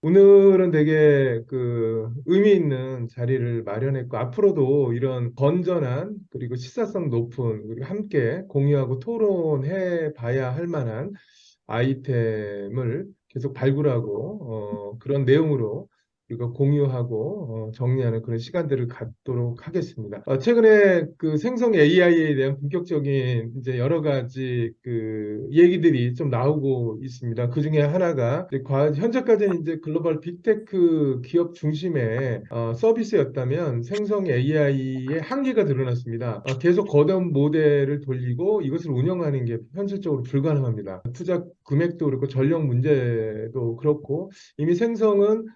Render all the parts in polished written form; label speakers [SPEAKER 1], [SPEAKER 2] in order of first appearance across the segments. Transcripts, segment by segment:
[SPEAKER 1] 오늘은 되게 의미 있는 자리를 마련했고, 앞으로도 이런 건전한 그리고 시사성 높은, 우리 함께 공유하고 토론해 봐야 할 만한 아이템을 계속 발굴하고, 그런 내용으로 우리가 공유하고 정리하는 그런 시간들을 갖도록 하겠습니다. 최근에 그 생성 AI에 대한 본격적인 이제 여러 가지 그 얘기들이 좀 나오고 있습니다. 그 중에 하나가 이제 현재까지는 이제 글로벌 빅테크 기업 중심의 서비스였다면 생성 AI의 한계가 드러났습니다. 계속 거대한 모델을 돌리고 이것을 운영하는 게 현실적으로 불가능합니다. 투자 금액도 그렇고 전력 문제도 그렇고, 이미 생성은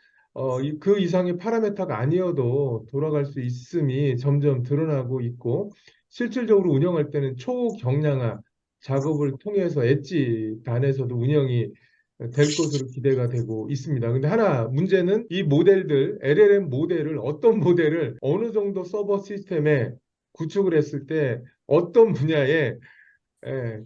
[SPEAKER 1] 그 이상의 파라메타가 아니어도 돌아갈 수 있음이 점점 드러나고 있고, 실질적으로 운영할 때는 초경량화 작업을 통해서 엣지 단에서도 운영이 될 것으로 기대가 되고 있습니다. 근데 하나 문제는 이 모델들, LLM 모델을, 어떤 모델을 어느 정도 서버 시스템에 구축을 했을 때 어떤 분야에,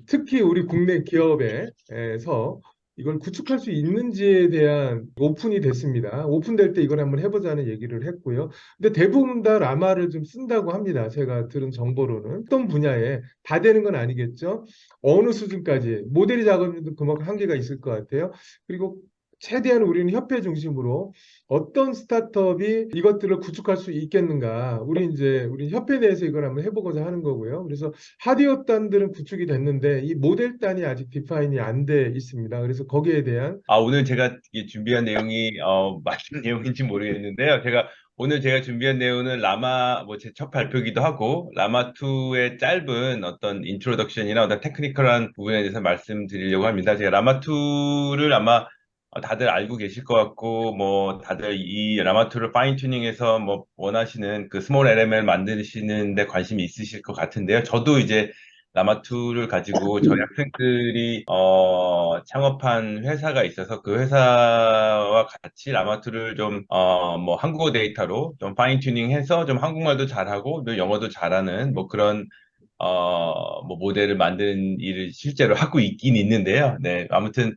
[SPEAKER 1] 특히 우리 국내 기업에서 이걸 구축할 수 있는지에 대한 오픈이 됐습니다. 오픈될 때 이걸 한번 해보자는 얘기를 했고요. 근데 대부분 다 라마를 좀 쓴다고 합니다. 제가 들은 정보로는. 어떤 분야에 다 되는 건 아니겠죠. 어느 수준까지 모델이 작업에도 그만큼 한계가 있을 것 같아요. 그리고 최대한 우리는 협회 중심으로 어떤 스타트업이 이것들을 구축할 수 있겠는가. 우리 협회 내에서 이걸 한번 해보고자 하는 거고요. 그래서 하드웨어 단들은 구축이 됐는데 이 모델 단이 아직 디파인이 안 돼 있습니다. 그래서 거기에 대한
[SPEAKER 2] 오늘 제가 이게 준비한 내용이, 맞는 내용인지 모르겠는데요. 오늘 제가 준비한 내용은 라마, 뭐, 제 첫 발표기도 하고, 라마2의 짧은 어떤 인트로덕션이나 어떤 테크니컬한 부분에 대해서 말씀드리려고 합니다. 제가 라마2를 아마 다들 알고 계실 것 같고, 뭐, 다들 이 라마2를 파인 튜닝해서 뭐, 원하시는 그 스몰 LML 만드시는 데 관심이 있으실 것 같은데요. 저도 이제 라마2를 가지고 저희 학생들이 창업한 회사가 있어서 그 회사와 같이 라마2를 좀 뭐 한국어 데이터로 좀 파인 튜닝해서 좀 한국말도 잘하고 또 영어도 잘하는 뭐 그런 뭐 모델을 만드는 일을 실제로 하고 있긴 있는데요. 네, 아무튼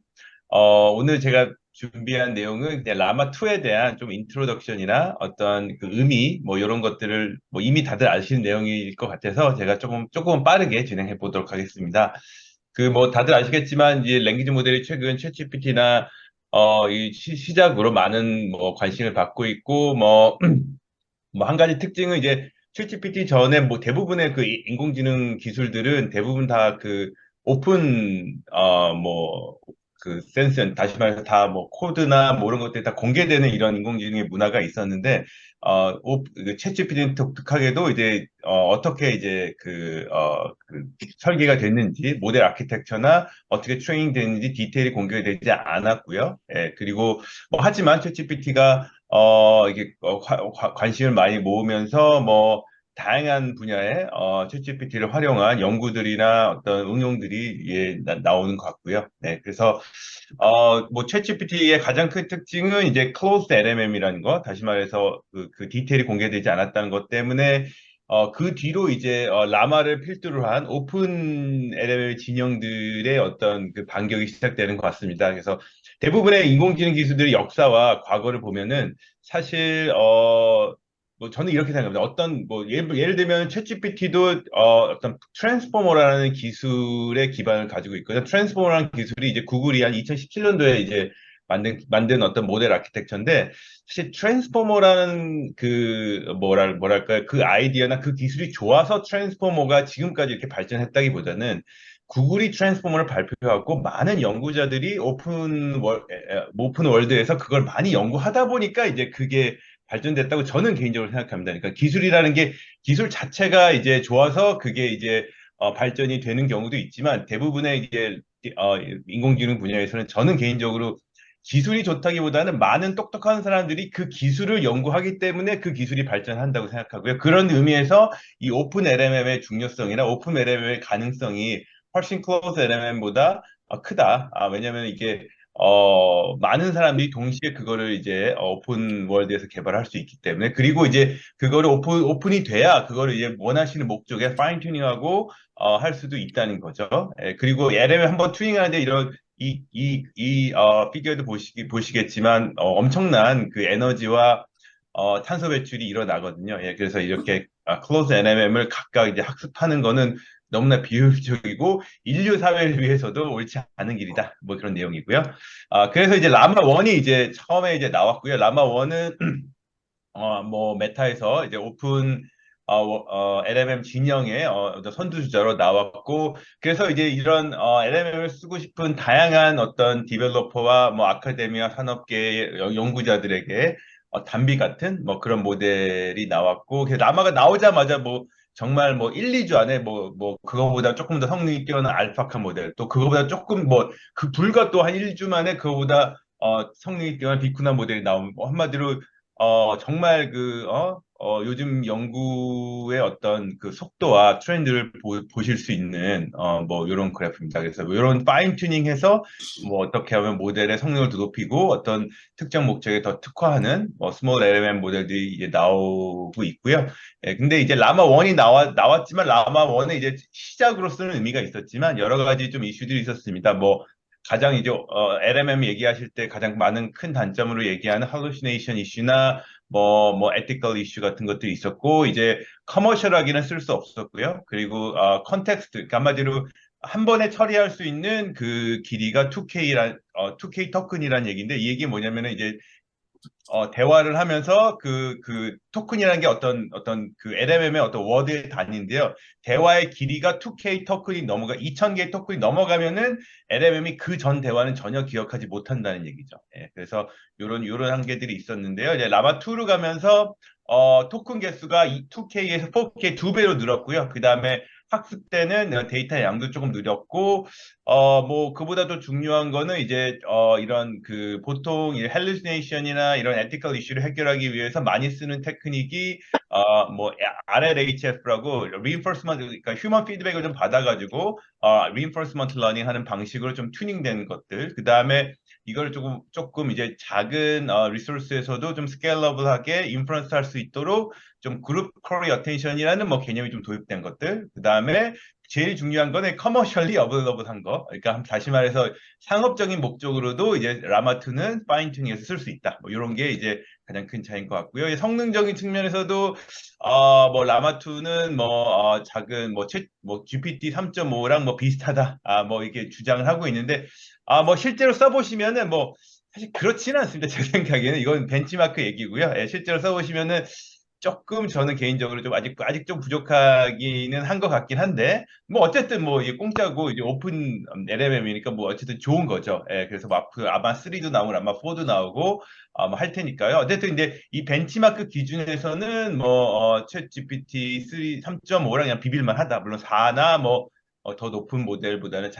[SPEAKER 2] 오늘 제가 준비한 내용은 그냥 라마2에 대한 좀 인트로덕션이나 어떤 그 의미, 뭐 이런 것들을 뭐 이미 다들 아시는 내용일 것 같아서 제가 조금 빠르게 진행해 보도록 하겠습니다. 그 뭐 다들 아시겠지만 이제 랭귀지 모델이 최근 챗GPT나 이 시작으로 많은 뭐 관심을 받고 있고 뭐 뭐 한 가지 특징은 이제 챗GPT 전에 뭐 대부분의 그 인공지능 기술들은 대부분 다 그 오픈 뭐 그 센스 다시 말해서 다 뭐 코드나 뭐 이런 것들이 다 공개되는 이런 인공지능의 문화가 있었는데 그 챗GPT는 독특하게도 이제 어떻게 이제 그 설계가 됐는지 모델 아키텍처나 어떻게 트레이닝 됐는지 디테일이 공개되지 않았고요. 예, 그리고 뭐 하지만 챗GPT가 이게 관심을 많이 모으면서 뭐 다양한 분야의 챗GPT를 활용한 연구들이나 어떤 응용들이 예, 나오는 것 같고요. 네, 그래서 뭐 챗GPT의 가장 큰 특징은 이제 closed LMM이라는 거, 다시 말해서 그 디테일이 공개되지 않았다는 것 때문에 그 뒤로 이제 라마를 필두로 한 오픈 LLM 진영들의 어떤 그 반격이 시작되는 것 같습니다. 그래서 대부분의 인공지능 기술들의 역사와 과거를 보면은 사실 뭐 저는 이렇게 생각합니다. 어떤 뭐 예를 들면 챗GPT도 어떤 트랜스포머라는 기술의 기반을 가지고 있거든요. 트랜스포머라는 기술이 이제 구글이 한 2017년도에 이제 만든 어떤 모델 아키텍처인데 사실 트랜스포머라는 그 뭐랄까요 그 아이디어나 그 기술이 좋아서 트랜스포머가 지금까지 이렇게 발전했다기보다는 구글이 트랜스포머를 발표하고 많은 연구자들이 오픈 월드에서 그걸 많이 연구하다 보니까 이제 그게 발전됐다고 저는 개인적으로 생각합니다. 그러니까 기술이라는 게 기술 자체가 이제 좋아서 그게 이제 발전이 되는 경우도 있지만 대부분의 이제 인공지능 분야에서는 저는 개인적으로 기술이 좋다기보다는 많은 똑똑한 사람들이 그 기술을 연구하기 때문에 그 기술이 발전한다고 생각하고요. 그런 의미에서 이 오픈 LMM의 중요성이나 오픈 LMM의 가능성이 훨씬 클로즈 LMM보다 크다. 왜냐하면 이게 많은 사람들이 동시에 그거를 이제 오픈 월드에서 개발할 수 있기 때문에 그리고 이제 그거를 오픈이 돼야 그거를 이제 원하시는 목적에 파인 튜닝하고 할 수도 있다는 거죠. 예, 그리고 LM을 한번 튜닝하는데 피규어도 보시겠지만, 엄청난 그 에너지와 탄소 배출이 일어나거든요. 예, 그래서 이렇게 클로즈 NMM을 각각 이제 학습하는 거는 너무나 비효율적이고 인류 사회를 위해서도 옳지 않은 길이다. 뭐 그런 내용이고요. 그래서 이제 라마 1이 이제 처음에 이제 나왔고요. 라마 1은 뭐 메타에서 이제 오픈 LMM 진영의 어떤 선두주자로 나왔고, 그래서 이제 이런 LMM을 쓰고 싶은 다양한 어떤 디벨로퍼와 뭐 아카데미아 산업계 연구자들에게 단비 같은 뭐 그런 모델이 나왔고, 그래서 라마가 나오자마자 뭐 정말 뭐 1, 2주 안에 뭐 그거보다 조금 더 성능이 뛰어난 알파카 모델, 또 그거보다 조금 뭐 그 불과 또 한 1주 만에 그거보다 성능이 뛰어난 비쿠나 모델이 나온, 뭐 한마디로 정말 요즘 연구의 어떤 그 속도와 트렌드를 보실 수 있는, 뭐, 이런 그래프입니다. 그래서 뭐 이런 파인 튜닝해서 뭐, 어떻게 하면 모델의 성능을 더 높이고 어떤 특정 목적에 더 특화하는 뭐, 스몰 LLM 모델들이 이제 나오고 있고요. 예, 근데 이제 라마 1이 나왔지만 라마 1은 이제 시작으로 쓰는 의미가 있었지만 여러 가지 좀 이슈들이 있었습니다. 뭐, 가장 이제 LMM 얘기하실 때 가장 많은 큰 단점으로 얘기하는 hallucination 이슈나 뭐 ethical 이슈 같은 것들이 있었고, 이제 커머셜하게는 쓸 수 없었고요. 그리고 컨텍스트, 그러니까 한마디로 한 번에 처리할 수 있는 그 길이가 2K 토큰이란 얘기인데, 이 얘기 뭐냐면은 이제 대화를 하면서 그 토큰이라는 게 어떤 그 LMM의 어떤 워드의 단위인데요. 대화의 길이가 2K 토큰이 넘어가, 2000개의 토큰이 넘어가면은 LMM이 그 전 대화는 전혀 기억하지 못한다는 얘기죠. 예, 그래서 요런 한계들이 있었는데요. 이제 라마2로 가면서 토큰 개수가 2K에서 4K 두 배로 늘었고요. 그 다음에 학습 때는 데이터 양도 조금 늘었고, 뭐, 그보다도 중요한 거는 이제, 이런 그, 보통 이 hallucination이나 이런 ethical 이슈를 해결하기 위해서 많이 쓰는 테크닉이, 뭐, RLHF라고, reinforcement, 그러니까 휴먼 피드백을 좀 받아가지고, reinforcement learning 하는 방식으로 좀 튜닝된 것들. 그 다음에 이걸 조금 이제 작은, 리소스에서도 좀 스케일러블하게 인프런스 할 수 있도록 좀 그룹 쿼리 어텐션이라는 뭐 개념이 좀 도입된 것들. 그 다음에 제일 중요한 거는 커머셜리 어블러블한 거. 그러니까 다시 말해서 상업적인 목적으로도 이제 라마2는 파인 튜닝해서 쓸 수 있다. 뭐 이런 게 이제 가장 큰 차이인 것 같고요. 성능적인 측면에서도 뭐 라마2는 뭐 작은 뭐 GPT 3.5랑 뭐 비슷하다. 뭐 이렇게 주장을 하고 있는데 뭐 실제로 써보시면은 뭐 사실 그렇지는 않습니다. 제 생각에는 이건 벤치마크 얘기고요. 예, 실제로 써보시면은 조금 저는 개인적으로 좀 아직 좀 부족하기는 한 것 같긴 한데, 뭐 어쨌든 뭐 이게 공짜고 이제 오픈 LMM이니까 뭐 어쨌든 좋은 거죠. 예, 그래서 뭐 아마 3도 나오고 아마 4도 나오고 뭐할 테니까요. 어쨌든 이제 이 벤치마크 기준에서는 뭐 챗 GPT 3.5랑 그냥 비빌만 하다. 물론 4나 뭐 더 높은 모델보다는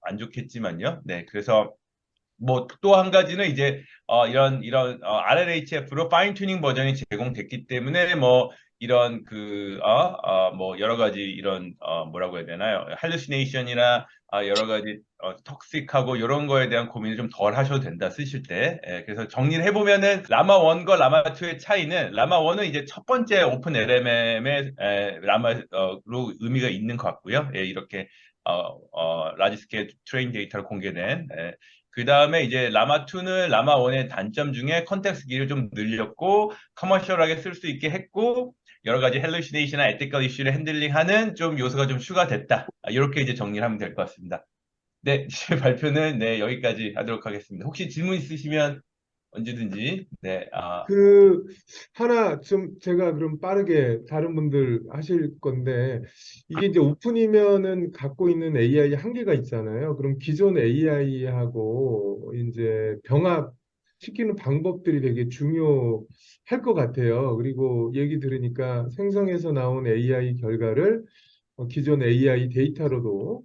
[SPEAKER 2] 안 좋겠지만요. 네, 그래서 뭐 또 한 가지는 이제 이런 RLHF로 파인 튜닝 버전이 제공됐기 때문에 뭐 이런 뭐 여러 가지 이런 뭐라고 해야 되나요? 할루시네이션이나 여러 가지 톡식하고 이런 거에 대한 고민을 좀 덜 하셔도 된다 쓰실 때. 예, 그래서 정리를 해보면은 라마 1과 라마 2의 차이는, 라마 1은 이제 첫 번째 오픈 LMM의 라마로 의미가 있는 것 같고요. 예, 이렇게 라지 스케일 트레인 데이터를 공개된. 그 다음에 이제 라마2는 라마1의 단점 중에 컨텍스트 기를 좀 늘렸고, 커머셜하게 쓸 수 있게 했고, 여러 가지 헬루시네이션이나 에티컬 이슈를 핸들링하는 좀 요소가 좀 추가됐다. 이렇게 이제 정리를 하면 될 것 같습니다. 네, 제 발표는 네, 여기까지 하도록 하겠습니다. 혹시 질문 있으시면 언제든지, 네,
[SPEAKER 1] 그 하나 좀 제가 그럼 빠르게 다른 분들 하실 건데 이게 이제 오픈이면은 갖고 있는 AI 한계가 있잖아요. 그럼 기존 AI하고 이제 병합시키는 방법들이 되게 중요할 것 같아요. 그리고 얘기 들으니까 생성해서 나온 AI 결과를 기존 AI 데이터로도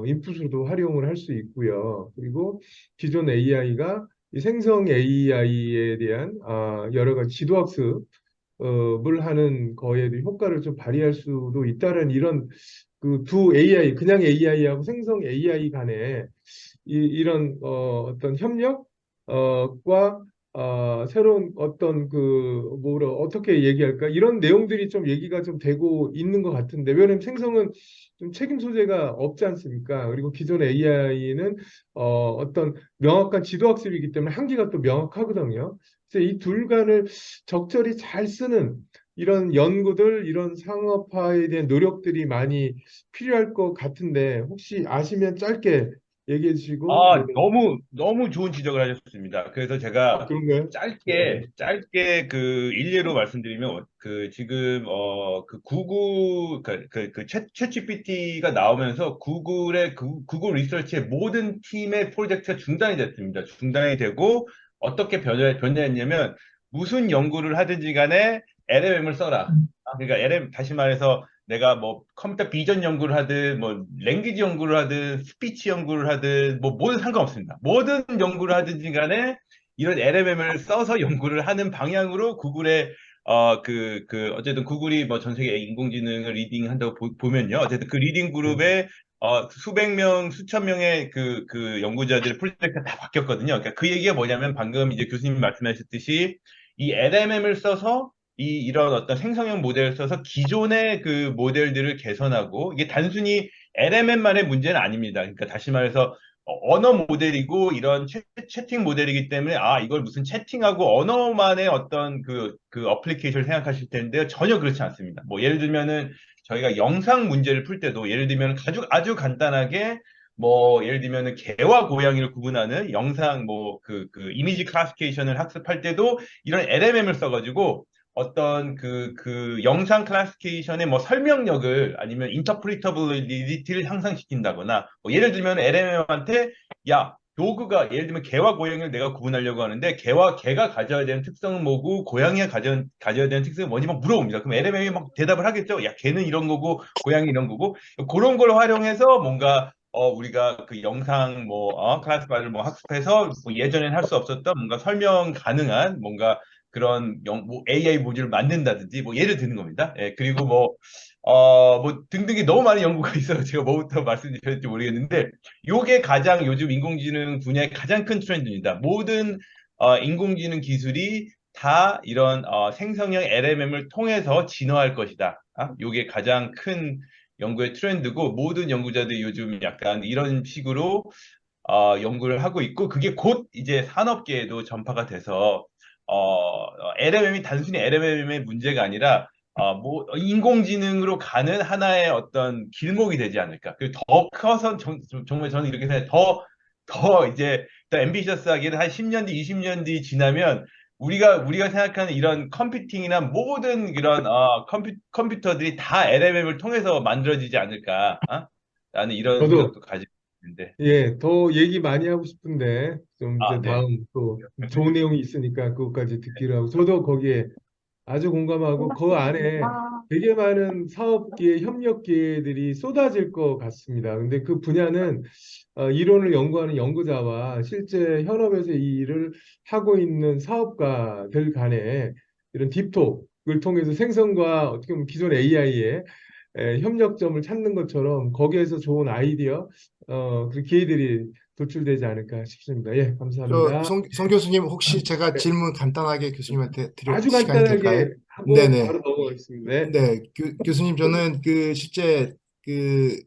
[SPEAKER 1] 인풋으로도 활용을 할 수 있고요. 그리고 기존 AI가 이 생성 AI에 대한 여러 가지 지도학습을 하는 거에 대한 효과를 좀 발휘할 수도 있다는 이런 그 두 AI, 그냥 AI하고 생성 AI 간의 이런 어떤 협력과 새로운 어떤 그 뭐라 어떻게 얘기할까 이런 내용들이 좀 얘기가 좀 되고 있는 것 같은데 왜냐면 생성은 좀 책임 소재가 없지 않습니까? 그리고 기존 AI는 어떤 명확한 지도학습이기 때문에 한계가 또 명확하거든요. 그래서 이 둘 간을 적절히 잘 쓰는 이런 연구들, 이런 상업화에 대한 노력들이 많이 필요할 것 같은데 혹시 아시면 짧게 얘기해 주시고 네.
[SPEAKER 2] 너무 좋은 지적을 하셨습니다. 그래서
[SPEAKER 1] 아,
[SPEAKER 2] 제가
[SPEAKER 1] 그런가요?
[SPEAKER 2] 짧게 그 일례로 말씀드리면, 그 지금, 그 구글, 챗 GPT가 나오면서 구글의, 구글 리서치의 모든 팀의 프로젝트가 중단이 됐습니다. 중단이 되고, 어떻게 변화했냐면, 무슨 연구를 하든지 간에 LLM을 써라. 그러니까 LLM, 다시 말해서, 내가 뭐 컴퓨터 비전 연구를 하든 뭐 랭귀지 연구를 하든 스피치 연구를 하든 뭐 뭐든 상관없습니다. 모든 연구를 하든지 간에 이런 LLM을 써서 연구를 하는 방향으로 구글의 어쨌든 구글이 뭐 전 세계 인공지능을 리딩한다고 보면요. 어쨌든 그 리딩
[SPEAKER 1] 네.
[SPEAKER 2] 그룹에 수백 명, 수천 명의 그 연구자들의 프로젝트가 다 바뀌었거든요. 그러니까 그 얘기가 뭐냐면 방금 이제 교수님 말씀하셨듯이 이 LLM을 써서 이런 어떤 생성형 모델을 써서 기존의 그 모델들을 개선하고 이게 단순히 LMM만의 문제는 아닙니다. 그러니까 다시 말해서 언어 모델이고 이런 채팅 모델이기 때문에 이걸 무슨 채팅하고 언어만의 어떤 그 어플리케이션을 생각하실 텐데요. 전혀 그렇지 않습니다. 뭐 예를 들면은 저희가 영상 문제를 풀 때도 예를 들면 아주 간단하게 뭐 예를 들면은 개와 고양이를 구분하는 영상 뭐 그 이미지 클래시피케이션을 학습할 때도 이런 LMM을 써가지고 어떤 그 영상 클래시피케이션의 뭐 설명력을 아니면 인터프리터블리티를 향상시킨다거나 뭐 예를 들면 LMM한테 야 도구가 예를 들면 개와 고양이를 내가 구분하려고 하는데 개와 개가 가져야 되는 특성은 뭐고 고양이가 가져야 되는 특성은 뭐니 막 물어봅니다. 그럼 LMM이 막 대답을 하겠죠. 야 개는 이런 거고 고양이 이런 거고 그런 걸 활용해서 뭔가 우리가 그 영상 클래스파이를 뭐 학습해서 뭐 예전엔 할 수 없었던 뭔가 설명 가능한 뭔가 그런 뭐 AI 모듈을 만든다든지 뭐 예를 드는 겁니다. 예, 그리고 뭐 등등이 너무 많은 연구가 있어요. 제가 뭐부터 말씀드려야 될지 모르겠는데 요게 가장 요즘 인공지능 분야의 가장 큰 트렌드입니다. 모든 인공지능 기술이 다 이런 생성형 LLM을 통해서 진화할 것이다. 요게 가장 큰 연구의 트렌드고 모든 연구자들이 요즘 약간 이런 식으로 연구를 하고 있고 그게 곧 이제 산업계에도 전파가 돼서 LLM이 단순히 LLM의 문제가 아니라 뭐 인공지능으로 가는 하나의 어떤 길목이 되지 않을까. 그리고 더 커서 정말 저는 이렇게 생각해요. 더 이제 더 앰비셔스하게는 한 10년 뒤, 20년 뒤 지나면 우리가 생각하는 이런 컴퓨팅이나 모든 이런 컴퓨터들이 다 LLM을 통해서 만들어지지 않을까. 라는 이런
[SPEAKER 1] 저도
[SPEAKER 2] 생각도 가지고 있는데.
[SPEAKER 1] 예, 더 얘기 많이 하고 싶은데 좀 이제
[SPEAKER 2] 네.
[SPEAKER 1] 다음 또 좋은 내용이 있으니까 그것까지 듣기로 하고 저도 거기에 아주 공감하고 그 안에 되게 많은 사업기회, 협력기회들이 쏟아질 것 같습니다. 근데 그 분야는 이론을 연구하는 연구자와 실제 현업에서 이 일을 하고 있는 사업가들 간에 이런 딥톡을 통해서 생성과 어떻게 보면 기존 AI의 협력점을 찾는 것처럼 거기에서 좋은 아이디어, 그 기회들이 도출되지 않을까 싶습니다. 예, 감사합니다.
[SPEAKER 3] 송 교수님, 혹시 제가 질문 간단하게 교수님한테 드려
[SPEAKER 1] 아주
[SPEAKER 3] 시간이 될까요?
[SPEAKER 1] 간단하게 하고
[SPEAKER 3] 네네.
[SPEAKER 1] 바로 넘어가겠습니다. 네.
[SPEAKER 3] 네, 교수님, 저는 그 실제 그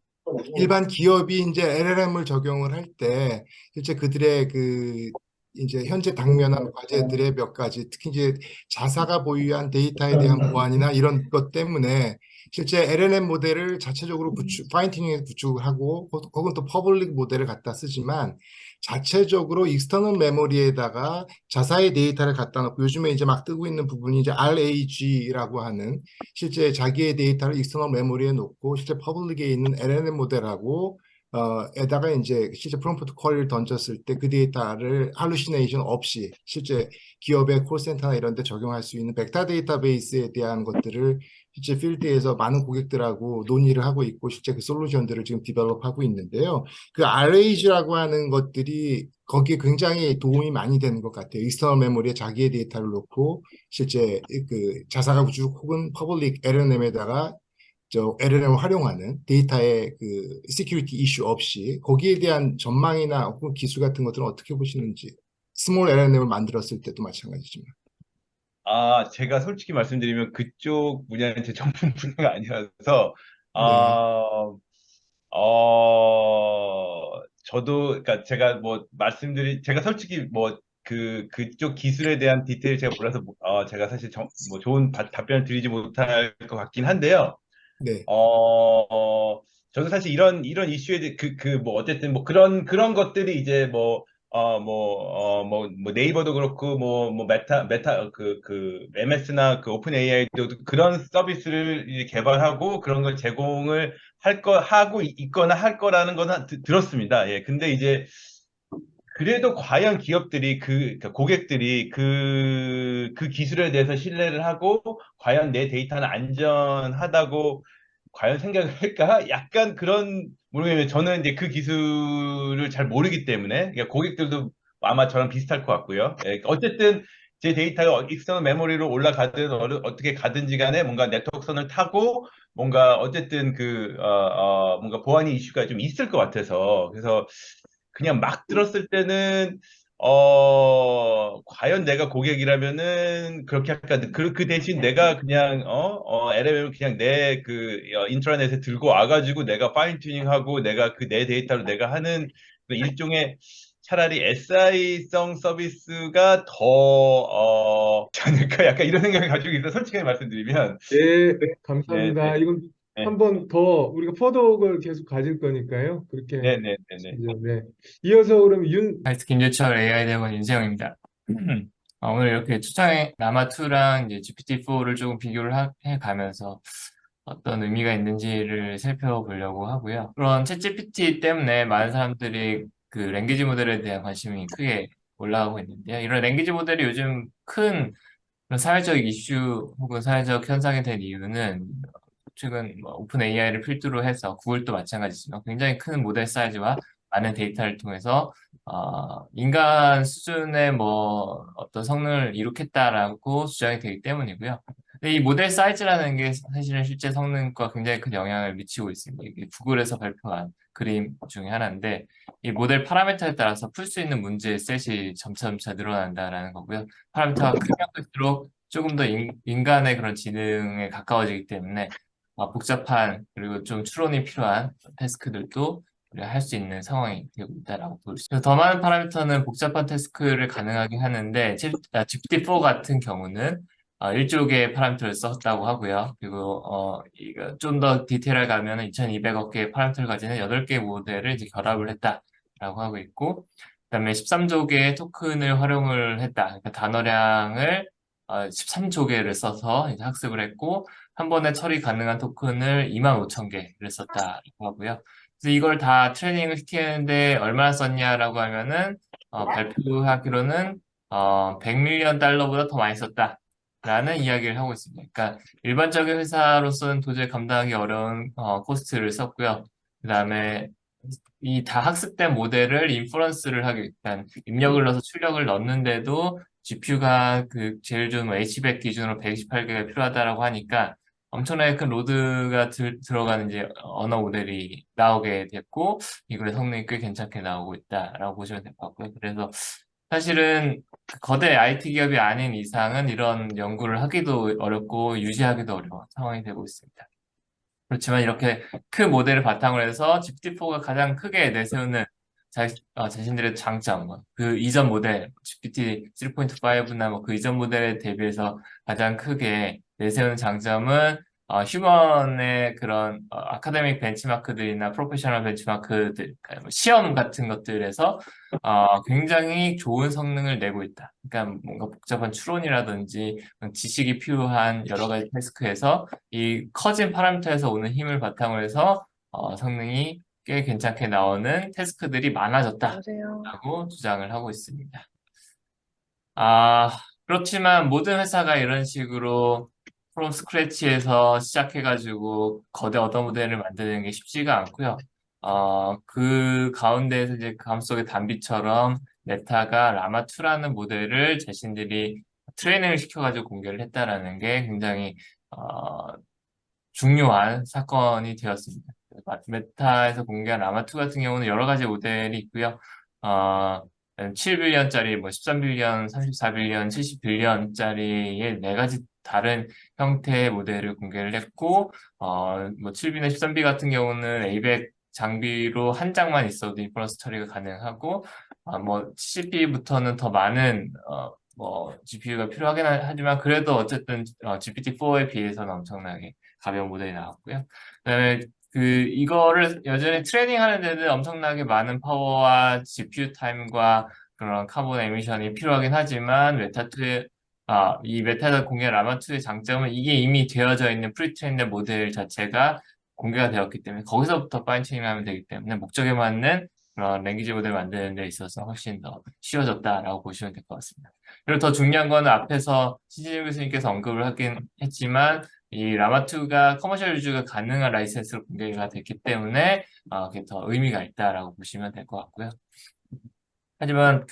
[SPEAKER 3] 일반 기업이 이제 LLM을 적용을 할 때 실제 그들의 그 이제 현재 당면한 과제들의 몇 가지, 특히 이제 자사가 보유한 데이터에 대한 보안이나 이런 것 때문에 실제 LLM 모델을 자체적으로 파인튜닝해서 구축을 하고 혹은 또 퍼블릭 모델을 갖다 쓰지만 자체적으로 익스터널 메모리에다가 자사의 데이터를 갖다 놓고 요즘에 이제 막 뜨고 있는 부분이 이제 RAG라고 하는 실제 자기의 데이터를 익스터널 메모리에 놓고 실제 퍼블릭에 있는 LLM 모델하고 에다가 이제 실제 프롬프트 쿼리를 던졌을 때 그 데이터를 할루시네이션 없이 실제 기업의 콜센터나 이런 데 적용할 수 있는 벡터 데이터베이스에 대한 것들을 실제 필드에서 많은 고객들하고 논의를 하고 있고 실제 그 솔루션들을 지금 디벨롭하고 있는데요. 그 RAG라고 하는 것들이 거기에 굉장히 도움이 많이 되는 것 같아요. 익스터널 메모리에 자기의 데이터를 놓고 실제 그 자사가 구축 혹은 퍼블릭 LLM에다가 저 LLM을 활용하는 데이터의 그 시큐리티 이슈 없이 거기에 대한 전망이나 혹은 기술 같은 것들은 어떻게 보시는지 스몰 LLM을 만들었을 때도 마찬가지지만.
[SPEAKER 2] 제가 솔직히 말씀드리면 그쪽 분야는 제 전문 분야가 아니어서,
[SPEAKER 3] 네,
[SPEAKER 2] 어, 저도, 그러니까 제가 뭐 제가 솔직히 뭐 그쪽 기술에 대한 디테일 제가 몰라서, 제가 사실 뭐 좋은 답변을 드리지 못할 것 같긴 한데요.
[SPEAKER 3] 네,
[SPEAKER 2] 저도 사실 이런 이슈에 대해 뭐, 어쨌든 뭐 그런 것들이 이제 뭐, 뭐 네이버도 그렇고, 뭐, MS나 그 오픈 AI도 그런 서비스를 이제 개발하고 그런 걸 제공을 하고 있거나 할 거라는 거는 들었습니다. 예. 근데 이제 그래도 과연 기업들이 그러니까 고객들이 그 기술에 대해서 신뢰를 하고 과연 내 데이터는 안전하다고 과연 생각을 할까? 약간 그런 모르겠는데 저는 이제 그 기술을 잘 모르기 때문에 그러니까 고객들도 아마 저랑 비슷할 것 같고요. 예, 어쨌든 제 데이터가 익스터널 메모리로 올라가든 어떻게 가든지 간에 뭔가 네트워크선을 타고 뭔가 어쨌든 뭔가 보안이 이슈가 좀 있을 것 같아서 그래서 그냥 막 들었을 때는 과연 내가 고객이라면은 그렇게 할까? 그 대신 내가 그냥 LLM을 그냥 내 인트라넷에 들고 와가지고 내가 파인 튜닝하고 내가 내 데이터로 내가 하는 그 일종의 차라리 SI성 서비스가 지 않을까? 약간 이런 생각을 가지고 있어. 솔직하게 말씀드리면.
[SPEAKER 1] 네,
[SPEAKER 2] 네, 네,
[SPEAKER 1] 감사합니다. 이건
[SPEAKER 2] 네,
[SPEAKER 1] 한 번 더 우리가 퍼덕을 계속 가질 거니까요. 그렇게
[SPEAKER 2] 네, 네, 네, 네.
[SPEAKER 1] 하시죠. 네. 이어서 그럼
[SPEAKER 4] 하이트 김재철 AI 대학원 윤세영입니다. 오늘 이렇게 초창에 라마2랑 이제 GPT-4를 조금 비교를 해가면서 어떤 의미가 있는지를 살펴보려고 하고요. 그런 챗GPT 때문에 많은 사람들이 그 랭귀지 모델에 대한 관심이 크게 올라가고 있는데요. 이런 랭귀지 모델이 요즘 큰 그런 사회적 이슈 혹은 사회적 현상이 된 이유는 최근 뭐 오픈 AI를 필두로 해서 구글도 마찬가지지만 굉장히 큰 모델 사이즈와 많은 데이터를 통해서 인간 수준의 뭐 어떤 성능을 이룩했다라고 주장이 되기 때문이고요. 근데 이 모델 사이즈라는 게 사실은 실제 성능과 굉장히 큰 영향을 미치고 있습니다. 이게 구글에서 발표한 그림 중에 하나인데 이 모델 파라미터에 따라서 풀 수 있는 문제의 셋이 점차 늘어난다라는 거고요. 파라미터가 크면 클수록 조금 더 인간의 그런 지능에 가까워지기 때문에 복잡한 그리고 좀 추론이 필요한 태스크들도 우리가 할 수 있는 상황이 되고 있다라고 볼 수 있습니다. 더 많은 파라미터는 복잡한 태스크를 가능하게 하는데 GPT-4 같은 경우는 1조 개의 파라미터를 썼다고 하고요. 그리고 이거 좀 더 디테일하게 가면은 2200억 개의 파라미터를 가지는 8개 모델을 이제 결합을 했다라고 하고 있고 그다음에 13조 개의 토큰을 활용을 했다. 그러니까 단어량을 13조 개를 써서 이제 학습을 했고 한 번에 처리 가능한 토큰을 25,000개를 썼다라고 하고요. 그래서 이걸 다 트레이닝을 시키는데 얼마나 썼냐라고 하면은 발표하기로는 100밀리언 달러보다 더 많이 썼다라는 이야기를 하고 있습니다. 그러니까 일반적인 회사로서는 도저히 감당하기 어려운 코스트를 썼고요. 그다음에 이 다 학습된 모델을 인퍼런스를 하기 위한 입력을 넣어서 출력을 넣는데도 GPU가 그 제일 좋은 H100 기준으로 128개가 필요하다라고 하니까 엄청나게 큰 로드가 들어가는 이제 언어 모델이 나오게 됐고 이거의 성능이 꽤 괜찮게 나오고 있다라고 보시면 될 것 같고요. 그래서 사실은 그 거대 IT 기업이 아닌 이상은 이런 연구를 하기도 어렵고 유지하기도 어려운 상황이 되고 있습니다. 그렇지만 이렇게 큰 모델을 바탕으로 해서 GPT-4가 가장 크게 내세우는 자신들의 장점, 그 이전 모델, GPT 3.5나 뭐 그 이전 모델에 대비해서 가장 크게 내세우는 장점은 휴먼의 그런 아카데믹 벤치마크들이나 프로페셔널 벤치마크들, 그러니까 뭐 시험 같은 것들에서 굉장히 좋은 성능을 내고 있다. 그러니까 뭔가 복잡한 추론이라든지 지식이 필요한 여러 가지 태스크에서 이 커진 파라미터에서 오는 힘을 바탕으로 해서 성능이 꽤 괜찮게 나오는 태스크들이 많아졌다라고 주장을 하고 있습니다. 그렇지만 모든 회사가 이런 식으로 프롬 스크래치에서 시작해가지고 거대 언어 모델을 만드는 게 쉽지가 않고요. 그 가운데에서 이제 그 감속의 단비처럼 메타가 라마2라는 모델을 자신들이 트레이닝을 시켜가지고 공개를 했다라는 게 굉장히 중요한 사건이 되었습니다. 메타에서 공개한 라마2 같은 경우는 여러 가지 모델이 있고요. 7빌리언짜리, 뭐 13빌리언, 34빌리언, 70빌리언짜리의 네 가지 다른 형태의 모델을 공개를 했고, 뭐 7B나 13B 같은 경우는 A100 장비로 한 장만 있어도 인퍼런스 처리가 가능하고, 뭐 70B부터는 더 많은 뭐 GPU가 필요하긴 하지만 그래도 어쨌든 GPT-4에 비해서는 엄청나게 가벼운 모델이 나왔고요. 그다음에 이거를 여전히 트레이닝 하는 데는 엄청나게 많은 파워와 GPU 타임과 그런 카본 에미션이 필요하긴 하지만 이 메타가 공개한 라마2의 장점은 이게 이미 되어져 있는 프리트레인드 모델 자체가 공개가 되었기 때문에 거기서부터 파인튜닝 하면 되기 때문에 목적에 맞는 그런 랭귀지 모델 만드는 데 있어서 훨씬 더 쉬워졌다라고 보시면 될 것 같습니다. 그리고 더 중요한 거는 앞에서 신진영 교수님께서 언급을 하긴 했지만 이 라마2가 커머셜 유즈가 가능한 라이센스로 공개가 됐기 때문에 그게 더 의미가 있다라고 보시면 될 것 같고요. 하지만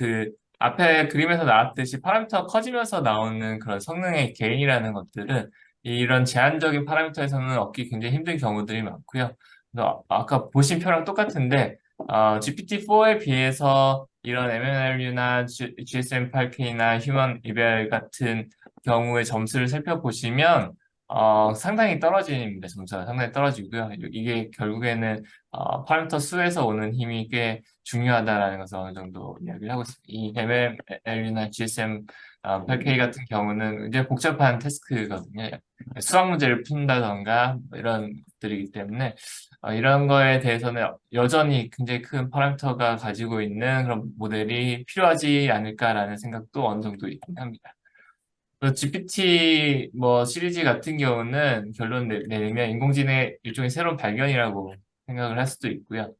[SPEAKER 4] 앞에 그림에서 나왔듯이 파라미터가 커지면서 나오는 그런 성능의 개인이라는 것들은 이런 제한적인 파라미터에서는 얻기 굉장히 힘든 경우들이 많고요. 그래서 아까 보신 표랑 똑같은데 GPT-4에 비해서 이런 MNLU나 GSM8K나 휴먼 이벨 같은 경우의 점수를 살펴보시면 상당히 떨어집니다. 점수가 상당히 떨어지고요. 이게 결국에는 파라미터 수에서 오는 힘이 꽤 중요하다라는 것을 어느 정도 이야기를 하고 있습니다. 이 MLU나 GSM 8K 같은 경우는 이제 복잡한 태스크거든요. 수학 문제를 푼다던가 뭐 이런 것들이기 때문에 이런 거에 대해서는 여전히 굉장히 큰 파라미터가 가지고 있는 그런 모델이 필요하지 않을까라는 생각도 어느 정도 있긴 합니다. GPT 뭐 시리즈 같은 경우는 결론 내리면 인공지능의 일종의 새로운 발견이라고 생각을 할 수도 있고요.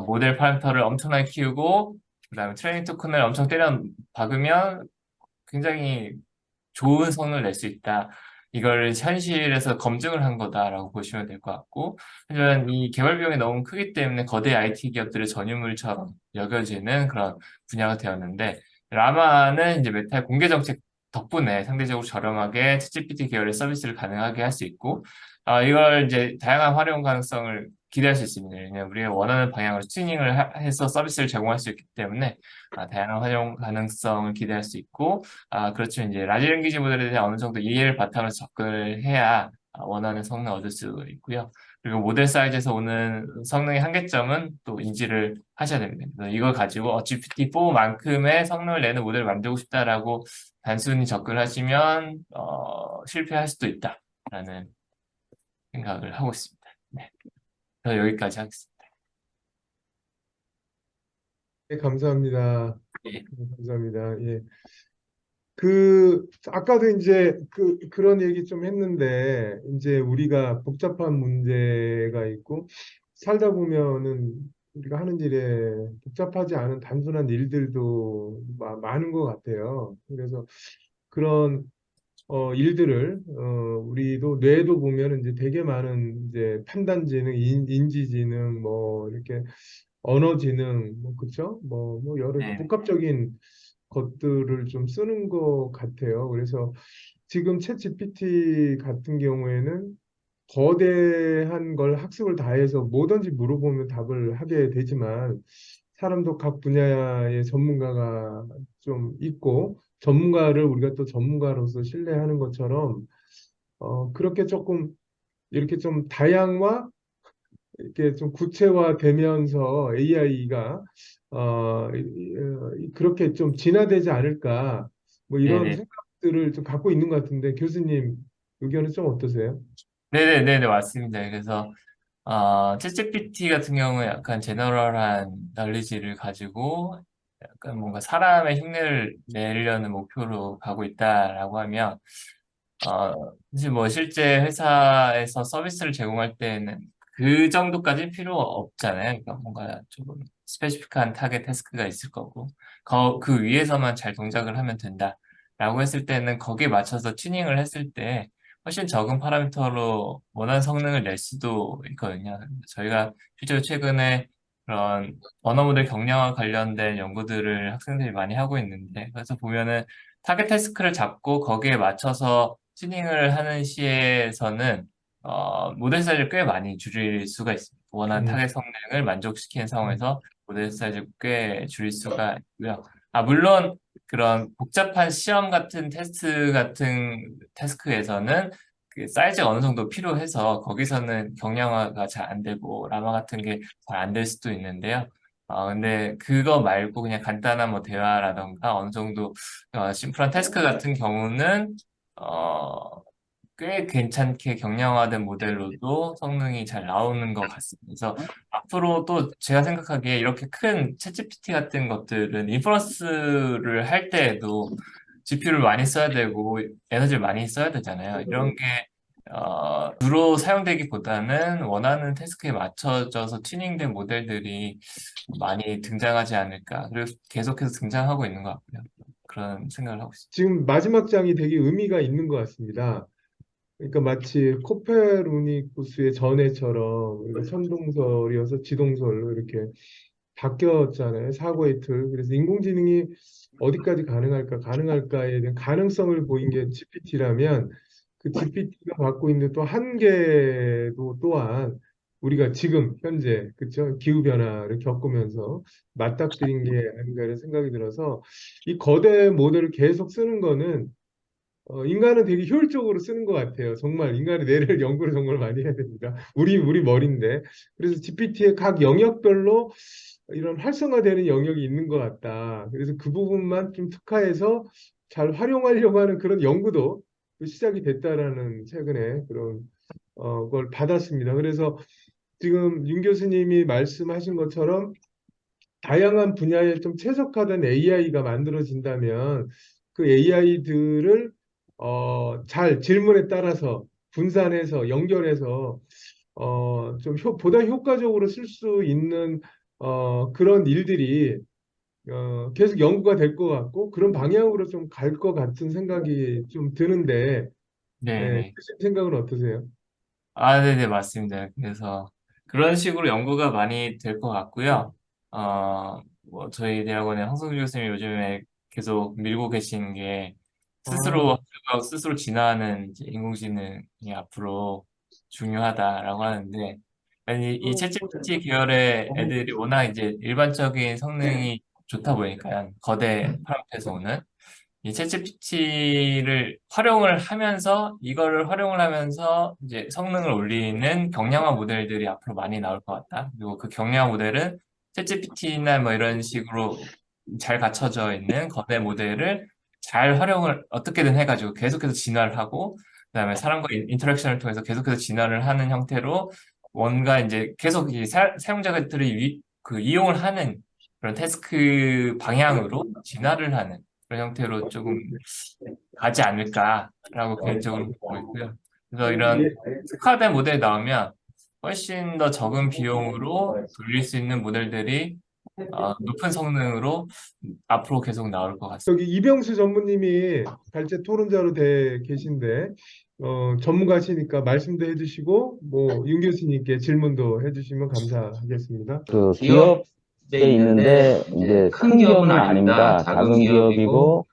[SPEAKER 4] 모델 파라미터를 엄청나게 키우고 그다음에 트레이닝 토큰을 엄청 때려 박으면 굉장히 좋은 성능을 낼 수 있다. 이걸 현실에서 검증을 한 거다라고 보시면 될 것 같고, 하지만 이 개발 비용이 너무 크기 때문에 거대 IT 기업들의 전유물처럼 여겨지는 그런 분야가 되었는데, 라마는 이제 메타의 공개 정책 덕분에 상대적으로 저렴하게 챗GPT 계열의 서비스를 가능하게 할 수 있고, 이걸 이제 다양한 활용 가능성을 기대할 수 있습니다. 왜냐하면 우리가 원하는 방향으로 튜닝을 해서 서비스를 제공할 수 있기 때문에 다양한 활용 가능성을 기대할 수 있고, 그렇죠. 이제 라지 랭귀지 모델에 대한 어느 정도 이해를 바탕으로 접근을 해야 원하는 성능을 얻을 수 있고요. 그리고 모델 사이즈에서 오는 성능의 한계점은 또 인지를 하셔야 됩니다. 그래서 이걸 가지고 GPT-4만큼의 성능을 내는 모델을 만들고 싶다라고 단순히 접근하시면 실패할 수도 있다라는 생각을 하고 있습니다. 네. 그래서 여기까지 하겠습니다.
[SPEAKER 1] 네, 감사합니다.
[SPEAKER 4] 예.
[SPEAKER 1] 감사합니다. 예. 아까도 이제 그런 얘기 좀 했는데, 이제 우리가 복잡한 문제가 있고, 살다 보면은 우리가 하는 일에 복잡하지 않은 단순한 일들도 많은 것 같아요. 그래서 그런 일들을 우리도 뇌도 보면 이제 되게 많은 이제 판단지능, 인지지능, 뭐 이렇게 언어지능, 뭐 그렇죠? 뭐 여러
[SPEAKER 4] 네.
[SPEAKER 1] 복합적인 것들을 좀 쓰는 것 같아요. 그래서 지금 챗 GPT 같은 경우에는 거대한 걸 학습을 다 해서 뭐든지 물어보면 답을 하게 되지만 사람도 각 분야의 전문가가 좀 있고 전문가를 우리가 또 전문가로서 신뢰하는 것처럼 그렇게 조금 이렇게 좀 다양화 이렇게 좀 구체화되면서 AI가 그렇게 좀 진화되지 않을까 뭐 이런
[SPEAKER 4] 네네.
[SPEAKER 1] 생각들을 좀 갖고 있는 것 같은데 교수님 의견은 좀 어떠세요?
[SPEAKER 4] 네네네네, 맞습니다. 그래서 챗GPT 같은 경우는 약간 제너럴한 널리지를 가지고 약간 뭔가 사람의 흉내를 내려는 목표로 가고 있다라고 하면 사실 뭐 실제 회사에서 서비스를 제공할 때는 그 정도까지는 필요 없잖아요. 그러니까 뭔가 조금 스페시픽한 타겟 태스크가 있을 거고 그 위에서만 잘 동작을 하면 된다라고 했을 때는 거기에 맞춰서 튜닝을 했을 때 훨씬 적은 파라미터로 원하는 성능을 낼 수도 있거든요. 저희가 실제로 최근에 그런 언어 모델 경량화 관련된 연구들을 학생들이 많이 하고 있는데 그래서 보면은 타겟 태스크를 잡고 거기에 맞춰서 튜닝을 하는 시에서는 모델 사이즈를 꽤 많이 줄일 수가 있습니다. 원하는 타겟 성능을 만족시키는 상황에서 모델 사이즈를 꽤 줄일 수가 있고요. 물론 그런 복잡한 시험 같은 테스트 같은 태스크에서는 그 사이즈가 어느 정도 필요해서 거기서는 경량화가 잘 안 되고 라마 같은 게 잘 안 될 수도 있는데요. 근데 그거 말고 그냥 간단한 뭐 대화라던가 어느 정도 심플한 태스크 같은 경우는 어, 꽤 괜찮게 경량화된 모델로도 성능이 잘 나오는 것 같습니다. 그래서 앞으로 또 제가 생각하기에 이렇게 큰 챗GPT 같은 것들은 인퍼런스를 할 때에도 GPU를 많이 써야 되고 에너지를 많이 써야 되잖아요. 이런 게 주로 사용되기보다는 원하는 태스크에 맞춰져서 튜닝된 모델들이 많이 등장하지 않을까. 그리고 계속해서 등장하고 있는 것 같고요. 그런 생각을 하고 있습니다.
[SPEAKER 1] 지금 마지막 장이 되게 의미가 있는 것 같습니다. 그러니까 마치 코페르니쿠스의 전해처럼 우리가 선동설이어서 지동설로 이렇게 바뀌었잖아요. 사고의 틀. 그래서 인공지능이 어디까지 가능할까에 대한 가능성을 보인 게 GPT라면 그 GPT가 갖고 있는 또 한계도 또한 우리가 지금 현재 그쵸? 기후 변화를 겪으면서 맞닥뜨린 게 아닌가 이런 생각이 들어서 이 거대 모델을 계속 쓰는 거는 인간은 되게 효율적으로 쓰는 것 같아요. 정말 인간의 뇌를 연구를 정말 많이 해야 됩니다. 우리 머리인데. 그래서 GPT의 각 영역별로 이런 활성화되는 영역이 있는 것 같다. 그래서 그 부분만 좀 특화해서 잘 활용하려고 하는 그런 연구도 또 시작이 됐다라는 최근에 그런 걸 받았습니다. 그래서 지금 윤 교수님이 말씀하신 것처럼 다양한 분야에 좀 최적화된 AI가 만들어진다면 그 AI들을 잘 질문에 따라서 분산해서 연결해서 좀 보다 효과적으로 쓸 수 있는 그런 일들이 계속 연구가 될 것 같고 그런 방향으로 좀 갈 것 같은 생각이 좀 드는데 예,
[SPEAKER 4] 네네.
[SPEAKER 1] 교수님 생각은 어떠세요?
[SPEAKER 4] 네네, 맞습니다. 그래서 그런 식으로 연구가 많이 될 것 같고요. 뭐 저희 대학원의 황성주 교수님이 요즘에 계속 밀고 계신 게
[SPEAKER 1] 아,
[SPEAKER 4] 스스로 진화하는 이제 인공지능이 앞으로 중요하다라고 하는데, 아니, 이 챗GPT 계열의 애들이 워낙 이제 일반적인 성능이 좋다 보니까 거대 파라미터에서 오는 이 챗GPT를 이거를 활용을 하면서 이제 성능을 올리는 경량화 모델들이 앞으로 많이 나올 것 같다. 그리고 그 경량화 모델은 챗GPT나 뭐 이런 식으로 잘 갖춰져 있는 거대 모델을 잘 활용을 어떻게든 해가지고 계속해서 진화를 하고, 그다음에 사람과 인터랙션을 통해서 계속해서 진화를 하는 형태로 뭔가 이제 계속 이 사용자들이 이용을 하는 그런 태스크 방향으로 진화를 하는 그런 형태로 조금 가지 않을까라고 개인적으로 보고 있고요. 그래서 이런 특화된 모델이 나오면 훨씬 더 적은 비용으로 돌릴 수 있는 모델들이 높은 성능으로 앞으로 계속 나올 것 같습니다.
[SPEAKER 1] 여기 이병수 전무님이 발제 토론자로 돼 계신데 전문가시니까 말씀도 해주시고 뭐 윤 교수님께 질문도 해주시면 감사하겠습니다.
[SPEAKER 5] 그 기업에 있는데 이제 큰 기업은 아닙니다. 작은 기업이고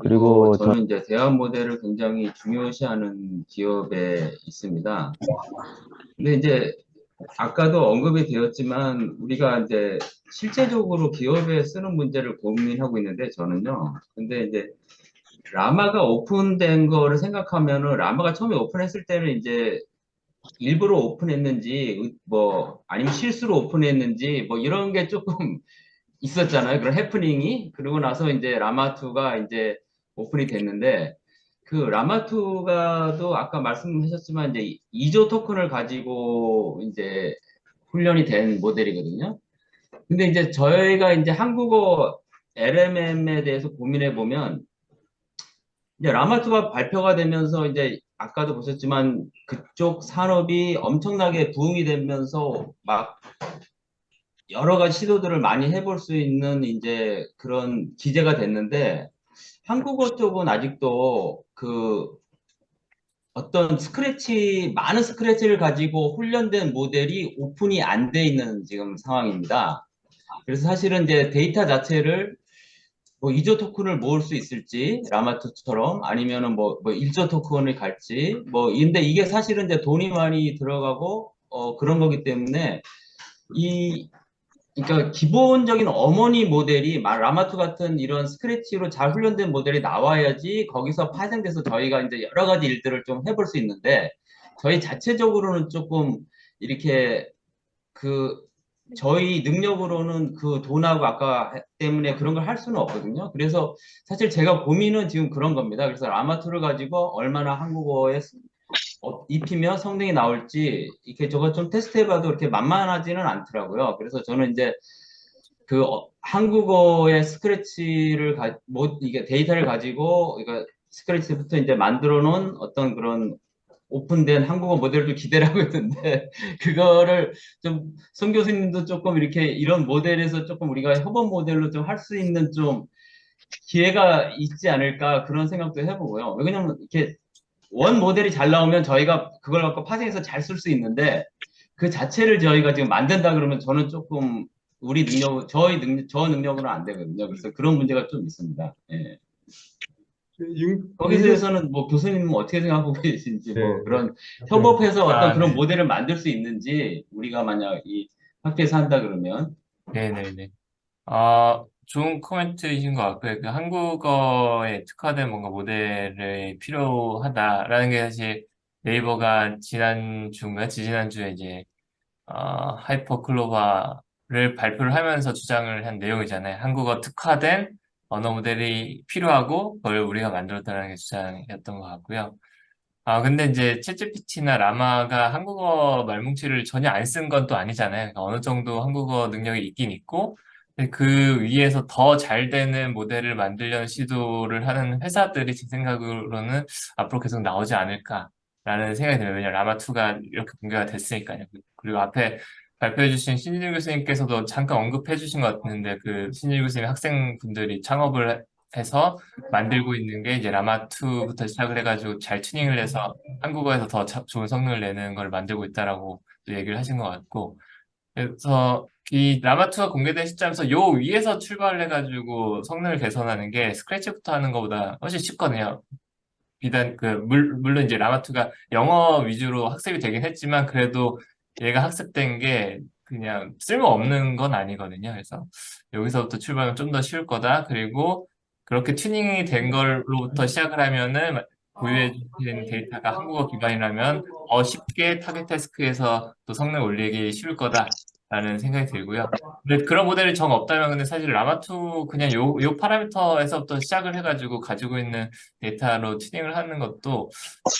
[SPEAKER 5] 그리고 저는 이제 대화 모델을 굉장히 중요시하는 기업에 있습니다. 근데 이제 아까도 언급이 되었지만 우리가 이제 실제적으로 기업에 쓰는 문제를 고민하고 있는데 저는요. 근데 이제 라마가 오픈된 거를 생각하면은 라마가 처음에 오픈했을 때는 이제 일부러 오픈했는지 뭐 아니면 실수로 오픈했는지 뭐 이런 게 조금 있었잖아요. 그런 해프닝이. 그러고 나서 이제 라마2가 이제 오픈이 됐는데 그 라마2가도 아까 말씀하셨지만 이제 2조 토큰을 가지고 이제 훈련이 된 모델이거든요. 근데 이제 저희가 이제 한국어 LMM에 대해서 고민해 보면 이제 라마2가 발표가 되면서 이제 아까도 보셨지만 그쪽 산업이 엄청나게 부흥이 되면서 막 여러 가지 시도들을 많이 해볼 수 있는 이제 그런 기제가 됐는데 한국어 쪽은 아직도 그 어떤 많은 스크래치를 가지고 훈련된 모델이 오픈이 안 돼 있는 지금 상황입니다. 그래서 사실은 이제 데이터 자체를 뭐 2조 토큰을 모을 수 있을지 라마투처럼 아니면은 뭐 1조 토큰을 갈지 뭐 근데 이게 사실은 이제 돈이 많이 들어가고 그런 거기 때문에 이 그러니까 기본적인 어머니 모델이 라마2 같은 이런 스크래치로 잘 훈련된 모델이 나와야지 거기서 파생돼서 저희가 이제 여러 가지 일들을 좀 해볼 수 있는데 저희 자체적으로는 조금 이렇게 그 저희 능력으로는 그 돈하고 아까 때문에 그런 걸 할 수는 없거든요. 그래서 사실 제가 고민은 지금 그런 겁니다. 그래서 라마2를 가지고 얼마나 한국어에 입히면 성능이 나올지 이렇게 저거 좀 테스트해봐도 그렇게 만만하지는 않더라고요. 그래서 저는 이제 그 한국어의 스크래치를 이게 데이터를 가지고 이거 스크래치부터 이제 만들어 놓은 어떤 그런 오픈된 한국어 모델도 기대를 하고 있는데 그거를 좀 송 교수님도 조금 이렇게 이런 모델에서 조금 우리가 협업 모델로 좀 할 수 있는 좀 기회가 있지 않을까 그런 생각도 해보고요. 왜냐면 이렇게 원 모델이 잘 나오면 저희가 그걸 갖고 파생해서 잘 쓸 수 있는데 그 자체를 저희가 지금 만든다 그러면 저는 조금 우리 능력, 저 능력으로는 안 되거든요. 그래서 그런 문제가 좀 있습니다. 예.
[SPEAKER 1] 윤
[SPEAKER 5] 거기에
[SPEAKER 1] 교수,
[SPEAKER 5] 대해서는 뭐 교수님은 어떻게 생각하고 계신지
[SPEAKER 1] 네,
[SPEAKER 5] 뭐
[SPEAKER 1] 네.
[SPEAKER 5] 그런 협업해서 어떤 그런
[SPEAKER 4] 네.
[SPEAKER 5] 모델을 만들 수 있는지 우리가 만약 이 학교에서 한다 그러면
[SPEAKER 4] 네네네. 좋은 코멘트이신 것 같고요. 그 한국어에 특화된 뭔가 모델이 필요하다라는 게 사실 네이버가 지난주인가 지지난주에 이제 하이퍼 클로바를 발표를 하면서 주장을 한 내용이잖아요. 한국어 특화된 언어 모델이 필요하고 그걸 우리가 만들었다는 게 주장이었던 것 같고요. 근데 이제 챗GPT나 라마가 한국어 말뭉치를 전혀 안 쓴 건 또 아니잖아요. 그러니까 어느 정도 한국어 능력이 있긴 있고, 근데 그 위에서 더 잘 되는 모델을 만들려는 시도를 하는 회사들이 제 생각으로는 앞으로 계속 나오지 않을까라는 생각이 들어요. 왜냐면 라마2가 이렇게 공개가 됐으니까요. 그리고 앞에 발표해주신 신진일 교수님께서도 잠깐 언급해주신 것 같은데, 그 신진일 교수님 학생분들이 창업을 해서 만들고 있는 게 이제 라마2부터 시작을 해가지고 잘 튜닝을 해서 한국어에서 더 좋은 성능을 내는 걸 만들고 있다라고 또 얘기를 하신 것 같고, 그래서 이 라마2가 공개된 시점에서 요 위에서 출발을 해가지고 성능을 개선하는 게 스크래치부터 하는 것보다 훨씬 쉽거든요. 비단 물론 이제 라마2가 영어 위주로 학습이 되긴 했지만 그래도 얘가 학습된 게 그냥 쓸모없는 건 아니거든요. 그래서 여기서부터 출발하면 좀 더 쉬울 거다. 그리고 그렇게 튜닝이 된 걸로부터 시작을 하면은 보유해 주신 데이터가 한국어 기반이라면 더 쉽게 타겟 태스크에서 또 성능 올리기 쉬울 거다라는 생각이 들고요. 근데 그런 모델이 정 없다면 근데 사실 라마2 그냥 요 파라미터에서부터 시작을 해가지고 가지고 있는 데이터로 튜닝을 하는 것도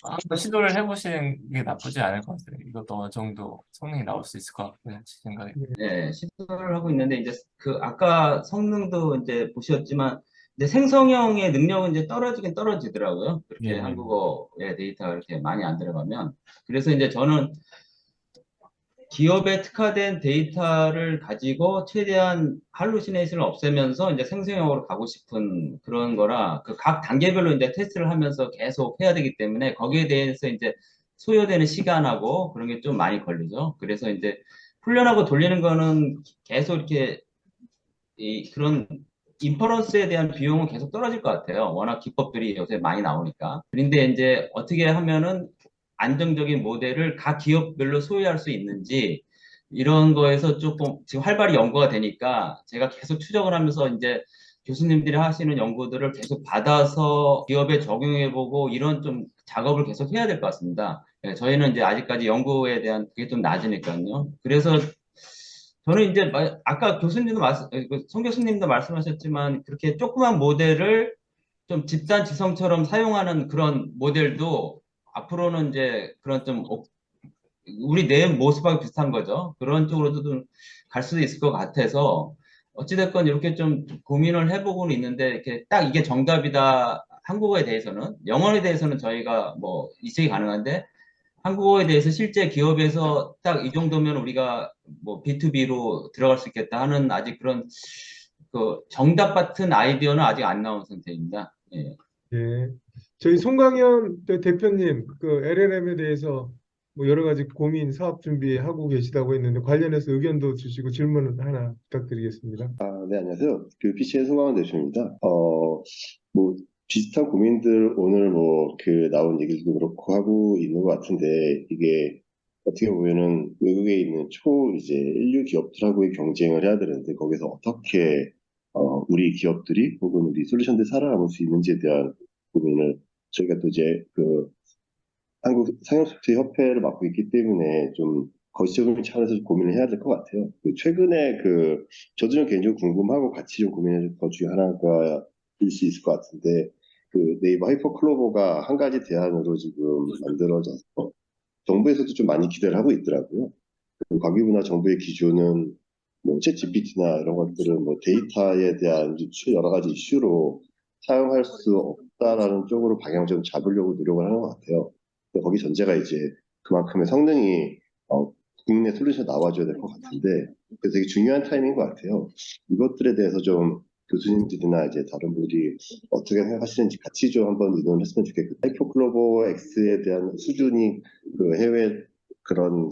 [SPEAKER 4] 한번 시도를 해보시는 게 나쁘지 않을 것 같아요. 이것도 어느 정도 성능이 나올 수 있을 것 같고요. 제 생각에.
[SPEAKER 5] 네, 시도를 하고 있는데 이제 그 아까 성능도 이제 보셨지만 이제 생성형의 능력은 이제 떨어지긴 떨어지더라고요. 그렇게
[SPEAKER 4] 네네.
[SPEAKER 5] 한국어의 데이터가 이렇게 많이 안 들어가면. 그래서 이제 저는 기업에 특화된 데이터를 가지고 최대한 할루시네이션을 없애면서 이제 생성형으로 가고 싶은 그런 거라 그 각 단계별로 이제 테스트를 하면서 계속 해야 되기 때문에 거기에 대해서 이제 소요되는 시간하고 그런 게 좀 많이 걸리죠. 그래서 이제 훈련하고 돌리는 거는 계속 이렇게 그런 인퍼런스에 대한 비용은 계속 떨어질 것 같아요. 워낙 기법들이 요새 많이 나오니까. 그런데 이제 어떻게 하면은 안정적인 모델을 각 기업별로 소유할 수 있는지 이런 거에서 조금 지금 활발히 연구가 되니까 제가 계속 추적을 하면서 이제 교수님들이 하시는 연구들을 계속 받아서 기업에 적용해보고 이런 좀 작업을 계속 해야 될 것 같습니다. 예, 저희는 이제 아직까지 연구에 대한 그게 좀 낮으니까요. 그래서 저는 이제 아까 송 교수님도 말씀하셨지만 그렇게 조그만 모델을 좀 집단 지성처럼 사용하는 그런 모델도 앞으로는 이제 그런 좀 우리 내 모습하고 비슷한 거죠. 그런 쪽으로도 좀 갈 수도 있을 것 같아서 어찌됐건 이렇게 좀 고민을 해보고는 있는데 이렇게 딱 이게 정답이다. 한국어에 대해서는 영어에 대해서는 저희가 뭐 이식이 가능한데 한국어에 대해서 실제 기업에서 딱 이 정도면 우리가 뭐 B2B로 들어갈 수 있겠다 하는 아직 그런 그 정답 같은 아이디어는 아직 안 나온 상태입니다. 예.
[SPEAKER 1] 예. 저희 송강현 대표님, 그 LLM에 대해서 뭐 여러 가지 고민, 사업 준비하고 계시다고 했는데 관련해서 의견도 주시고 질문을 하나 부탁드리겠습니다.
[SPEAKER 6] 네, 안녕하세요. 그 PC의 송강원 대표입니다. 뭐, 비슷한 고민들 오늘 뭐, 나온 얘기도 그렇고 하고 있는 것 같은데, 이게 어떻게 보면은 외국에 있는 이제 인류 기업들하고의 경쟁을 해야 되는데 거기서 어떻게 우리 기업들이 혹은 우리 솔루션들 살아남을 수 있는지에 대한 고민을 저희가 또 이제 그 한국 상용소프트 협회를 맡고 있기 때문에 좀 거시적인 차원에서 고민을 해야 될 것 같아요. 최근에 저도 좀 개인적으로 궁금하고 같이 좀 고민해줄 것 중에 하나가 일 수 있을 것 같은데 네이버 하이퍼 클로버가 한 가지 대안으로 지금 만들어져서 정부에서도 좀 많이 기대를 하고 있더라고요. 과기부나 정부의 기준은 챗 GPT나 이런 것들은 데이터에 대한 여러 가지 이슈로 사용할 수 없다라는 쪽으로 방향을 좀 잡으려고 노력을 하는 것 같아요. 근데 거기 전제가 이제 그만큼의 성능이 어, 국내 솔루션 나와줘야 될 것 같은데 그래서 되게 중요한 타임인 것 같아요. 이것들에 대해서 좀 교수님들이나 이제 다른 분들이 어떻게 생각하시는지 같이 좀 한번 의논을 했으면 좋겠고 하이퍼글로벌 X에 대한 수준이 해외 그런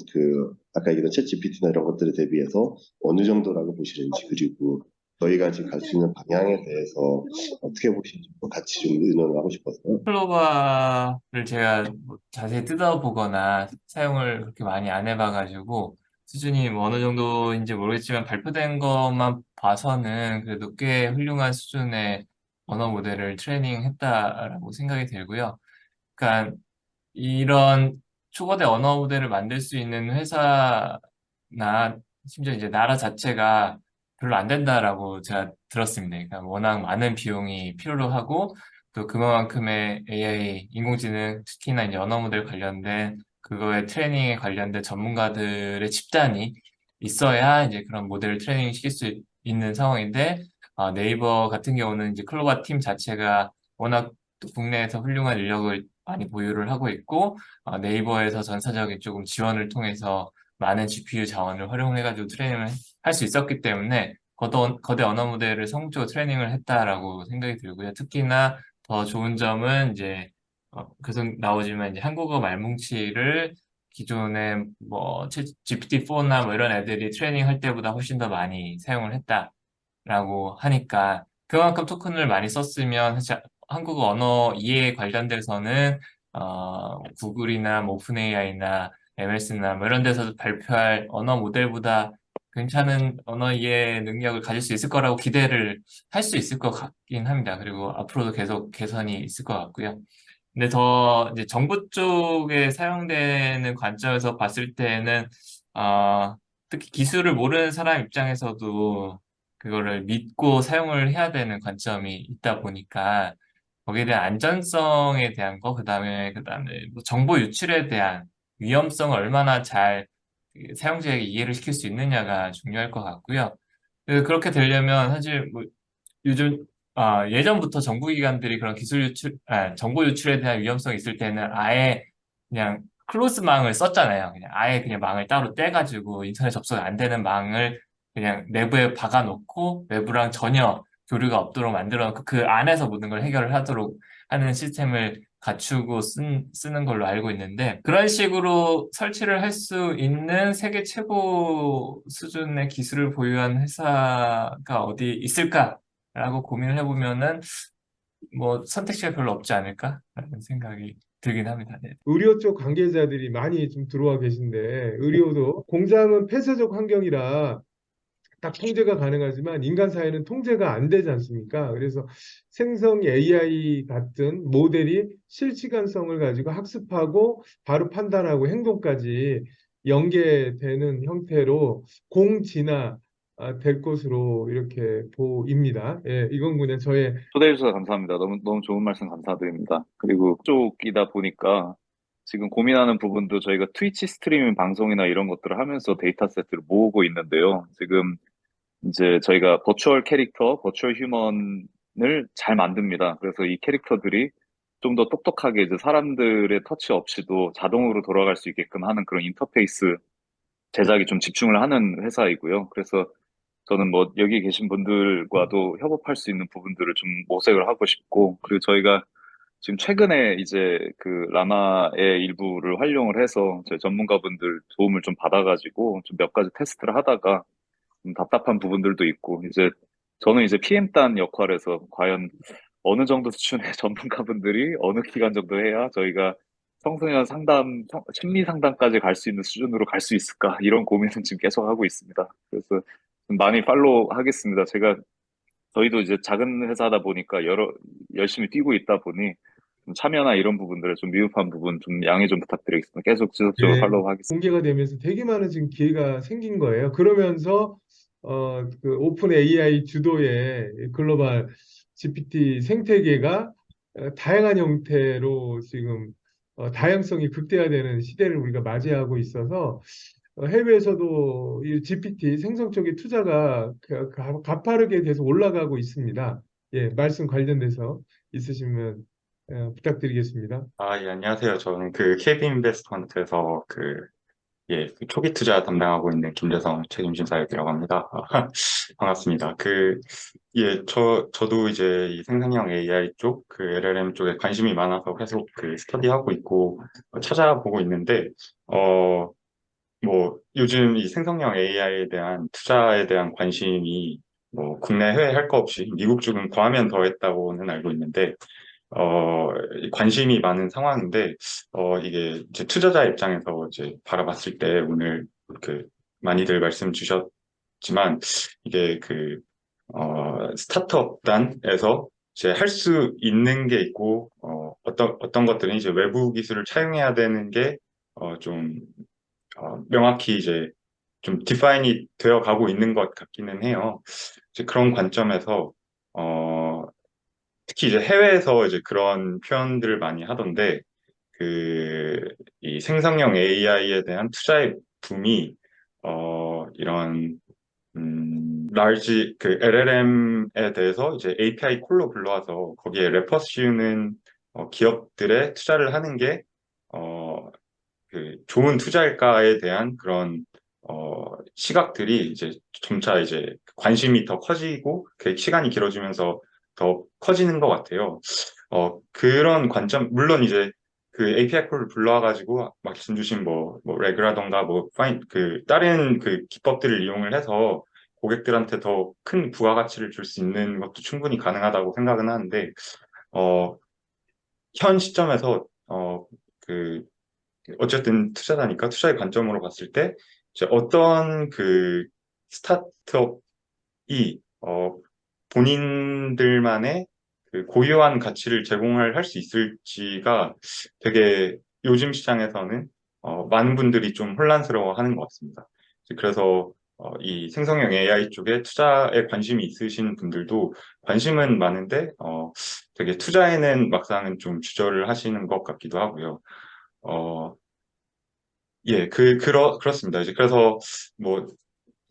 [SPEAKER 6] 아까 얘기했던 챗 GPT나 이런 것들에 대비해서 어느 정도라고 보시는지 그리고 저희가 지금 갈 수 있는 방향에 대해서 어떻게 보시는지 같이 좀 의논을 하고 싶어서요.
[SPEAKER 4] 클로바를 제가 뭐 자세히 뜯어보거나 사용을 그렇게 많이 안 해봐가지고 수준이 뭐 어느 정도인지 모르겠지만 발표된 것만 봐서는 그래도 꽤 훌륭한 수준의 언어 모델을 트레이닝했다라고 생각이 들고요. 그러니까 이런 초거대 언어 모델을 만들 수 있는 회사나 심지어 이제 나라 자체가 별로 안 된다라고 제가 들었습니다. 그러니까 워낙 많은 비용이 필요로 하고 또 그만큼의 AI, 인공지능, 특히나 이제 언어 모델 관련된 그거의 트레이닝에 관련된 전문가들의 집단이 있어야 이제 그런 모델을 트레이닝 시킬 수 있는 상황인데 네이버 같은 경우는 이제 클로바 팀 자체가 워낙 또 국내에서 훌륭한 인력을 많이 보유를 하고 있고 네이버에서 전사적인 조금 지원을 통해서 많은 GPU 자원을 활용해가지고 트레이닝을 할 수 있었기 때문에 거대 언어 모델을 성공적으로 트레이닝을 했다라고 생각이 들고요. 특히나 더 좋은 점은 이제 계속 나오지만 이제 한국어 말뭉치를 기존에 뭐 GPT-4나 뭐 이런 애들이 트레이닝 할 때보다 훨씬 더 많이 사용을 했다라고 하니까 그만큼 토큰을 많이 썼으면 사실 한국어 언어 이해에 관련돼서는 구글이나 뭐 오픈 AI나 MS나 뭐 이런 데서 발표할 언어 모델보다 괜찮은 언어 이해 능력을 가질 수 있을 거라고 기대를 할 수 있을 것 같긴 합니다. 그리고 앞으로도 계속 개선이 있을 것 같고요. 근데 더 이제 정부 쪽에 사용되는 관점에서 봤을 때는 특히 기술을 모르는 사람 입장에서도 그거를 믿고 사용을 해야 되는 관점이 있다 보니까 거기에 대한 안전성에 대한 거, 그다음에 뭐 정보 유출에 대한 위험성을 얼마나 잘 사용자에게 이해를 시킬 수 있느냐가 중요할 것 같고요. 그렇게 되려면 사실 뭐 요즘 예전부터 정부기관들이 그런 정보 유출에 대한 위험성이 있을 때는 아예 그냥 클로즈망을 썼잖아요. 그냥 아예 그냥 망을 따로 떼가지고 인터넷 접속이 안 되는 망을 그냥 내부에 박아놓고 외부랑 전혀 교류가 없도록 만들어 놓고 그 안에서 모든 걸 해결을 하도록 하는 시스템을 갖추고 쓰는 걸로 알고 있는데 그런 식으로 설치를 할 수 있는 세계 최고 수준의 기술을 보유한 회사가 어디 있을까라고 고민을 해보면은 뭐 선택지가 별로 없지 않을까라는 생각이 들긴 합니다. 네.
[SPEAKER 1] 의료 쪽 관계자들이 많이 좀 들어와 계신데 의료도 공장은 폐쇄적 환경이라 딱 통제가 가능하지만 인간 사회는 통제가 안 되지 않습니까? 그래서 생성 AI 같은 모델이 실시간성을 가지고 학습하고 바로 판단하고 행동까지 연계되는 형태로 공진화 될 것으로 이렇게 보입니다. 예, 이건 그냥 저의
[SPEAKER 7] 초대해 주셔서 감사합니다. 너무 좋은 말씀 감사드립니다. 그리고 쪽이다 보니까 지금 고민하는 부분도 저희가 트위치 스트리밍 방송이나 이런 것들을 하면서 데이터 세트를 모으고 있는데요. 지금 이제 저희가 버추얼 캐릭터, 버추얼 휴먼을 잘 만듭니다. 그래서 이 캐릭터들이 좀 더 똑똑하게 이제 사람들의 터치 없이도 자동으로 돌아갈 수 있게끔 하는 그런 인터페이스 제작이 좀 집중을 하는 회사이고요. 그래서 저는 뭐 여기 계신 분들과도 협업할 수 있는 부분들을 좀 모색을 하고 싶고, 그리고 저희가 지금 최근에 이제 그 라마의 일부를 활용을 해서 저희 전문가분들 도움을 좀 받아가지고 좀 몇 가지 테스트를 하다가 좀 답답한 부분들도 있고, 이제 저는 이제 PM단 역할에서 과연 어느 정도 수준의 전문가분들이 어느 기간 정도 해야 저희가 청소년 상담, 심리 상담까지 갈 수 있는 수준으로 갈 수 있을까? 이런 고민은 지금 계속 하고 있습니다. 그래서 좀 많이 팔로우 하겠습니다. 저희도 이제 작은 회사다 보니까 열심히 뛰고 있다 보니 좀 참여나 이런 부분들을 좀 미흡한 부분 좀 양해 좀 부탁드리겠습니다. 계속 지속적으로
[SPEAKER 1] 예,
[SPEAKER 7] 팔로우 하겠습니다.
[SPEAKER 1] 공개가 되면서 되게 많은 지금 기회가 생긴 거예요. 그러면서 그 오픈 AI 주도의 글로벌 GPT 생태계가 다양한 형태로 지금 다양성이 극대화되는 시대를 우리가 맞이하고 있어서 해외에서도 이 GPT 생성 쪽의 투자가 가파르게 계속 올라가고 있습니다. 예, 말씀 관련돼서 있으시면 부탁드리겠습니다.
[SPEAKER 8] 예, 안녕하세요. 저는 그 KB 인베스트먼트에서 그 초기 투자 담당하고 있는 김대성 책임심사역이라고 합니다. 반갑습니다. 저도 이제 이 생성형 AI 쪽, LLM 쪽에 관심이 많아서 계속 스터디하고 있고, 찾아보고 있는데, 요즘 이 생성형 AI에 대한 투자에 대한 관심이 국내 해외 할 거 없이 미국 쪽은 더하면 더했다고는 알고 있는데, 관심이 많은 상황인데, 이게 이제 투자자 입장에서 이제 바라봤을 때 오늘 많이들 말씀 주셨지만, 이게 스타트업단에서 이제 할 수 있는 게 있고, 어떤 것들은 이제 외부 기술을 차용해야 되는 게, 좀, 명확히 이제 좀 디파인이 되어 가고 있는 것 같기는 해요. 이제 그런 관점에서, 특히 이제 해외에서 이제 그런 표현들을 많이 하던데, 이 생성형 AI에 대한 투자의 붐이, 이런, LLM에 대해서 이제 API 콜로 불러와서 거기에 래퍼 씌우는 기업들의 투자를 하는 게, 좋은 투자일까에 대한 그런, 시각들이 이제 점차 이제 관심이 더 커지고, 시간이 길어지면서 더 커지는 것 같아요. 그런 관점, 물론 이제 API 콜을 불러와가지고 말씀 주신 레그라던가 다른 기법들을 이용을 해서 고객들한테 더 큰 부가가치를 줄 수 있는 것도 충분히 가능하다고 생각은 하는데, 현 시점에서, 어쨌든 투자자니까 투자의 관점으로 봤을 때, 이제 어떤 스타트업이, 본인들만의 고유한 가치를 할 수 있을지가 되게 요즘 시장에서는 많은 분들이 좀 혼란스러워 하는 것 같습니다. 그래서 이 생성형 AI 쪽에 투자에 관심이 있으신 분들도 관심은 많은데 되게 투자에는 막상은 좀 주저를 하시는 것 같기도 하고요. 그렇습니다. 이제 그래서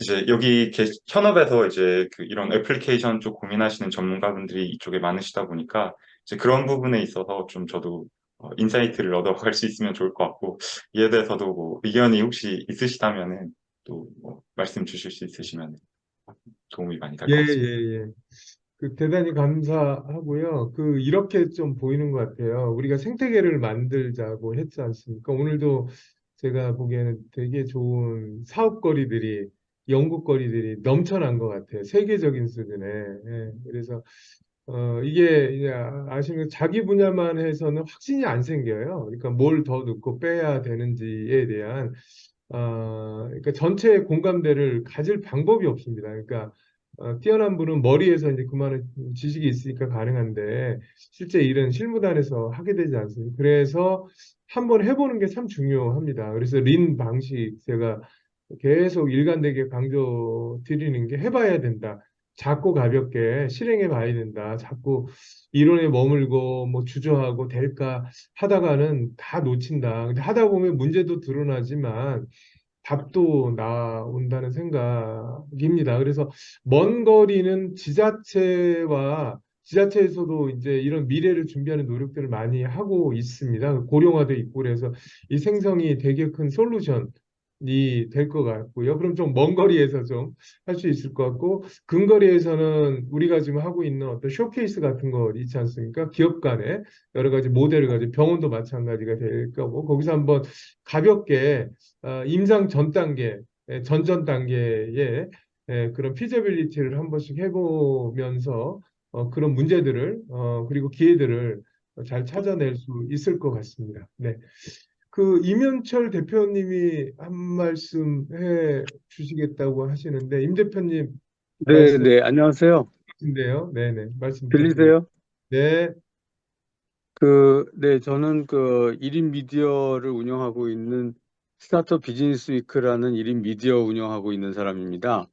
[SPEAKER 8] 이제 여기 현업에서 이제 이런 애플리케이션 쪽 고민하시는 전문가분들이 이쪽에 많으시다 보니까 이제 그런 부분에 있어서 좀 저도 인사이트를 얻어갈 수 있으면 좋을 것 같고, 이에 대해서도 의견이 혹시 있으시다면은 또 말씀 주실 수 있으시면 도움이 많이 될
[SPEAKER 1] 예,
[SPEAKER 8] 것 같습니다.
[SPEAKER 1] 예, 예. 대단히 감사하고요. 이렇게 좀 보이는 것 같아요. 우리가 생태계를 만들자고 했지 않습니까? 오늘도 제가 보기에는 되게 좋은 사업거리들이, 연구거리들이 넘쳐난 것 같아요. 세계적인 수준에. 예, 그래서, 이게, 이제 아시는 자기 분야만 해서는 확신이 안 생겨요. 그러니까 뭘 더 넣고 빼야 되는지에 대한, 그러니까 전체의 공감대를 가질 방법이 없습니다. 그러니까, 뛰어난 분은 머리에서 이제 그만한 지식이 있으니까 가능한데 실제 일은 실무단에서 하게 되지 않습니까? 그래서 한번 해보는 게 참 중요합니다. 그래서 린 방식 제가 계속 일관되게 강조 드리는 게 해봐야 된다. 작고 가볍게 실행해 봐야 된다. 자꾸 이론에 머물고 뭐 주저하고 될까 하다가는 다 놓친다. 근데 하다 보면 문제도 드러나지만 답도 나온다는 생각입니다. 그래서 먼 거리는 지자체에서도 이제 이런 미래를 준비하는 노력들을 많이 하고 있습니다. 고령화도 있고 그래서 이 생성이 되게 큰 솔루션이 될 것 같고요. 그럼 좀 먼 거리에서 좀 할 수 있을 것 같고 근거리에서는 우리가 지금 하고 있는 어떤 쇼케이스 같은 거 있지 않습니까? 기업 간에 여러 가지 모델을 가지고 병원도 마찬가지가 될 거고 거기서 한번 가볍게 임상 전 단계, 전전 단계의 그런 피저빌리티를 한 번씩 해보면서 그런 문제들을 그리고 기회들을 잘 찾아낼 수 있을 것 같습니다. 네. 그 이면철 대표님이 한 말씀 해 주시겠다고 하시는데 임 대표님
[SPEAKER 9] 네, 네, 안녕하세요.
[SPEAKER 1] 말씀인데요. 네네 말씀 부탁드립니다.
[SPEAKER 9] 들리세요?
[SPEAKER 1] 네,
[SPEAKER 9] 네, 저는 그 1인 미디어를 운영하고 있는 스타트업 비즈니스 위크라는 1인 미디어 운영하고 있는 사람입니다.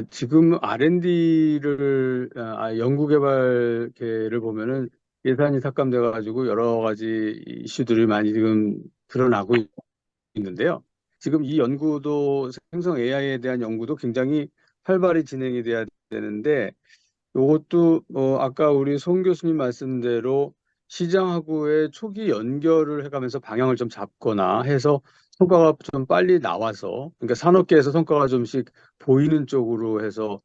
[SPEAKER 9] 지금 R&D를, 연구개발계를 보면은 예산이 삭감돼가지고 여러 가지 이슈들이 많이 지금 드러나고 있는데요. 지금 이 연구도 생성 AI에 대한 연구도 굉장히 활발히 진행이 돼야 되는데 요것도 아까 우리 송 교수님 말씀대로 시장하고의 초기 연결을 해가면서 방향을 좀 잡거나 해서 성과가 좀 빨리 나와서 그러니까 산업계에서 성과가 좀씩 보이는 쪽으로 해서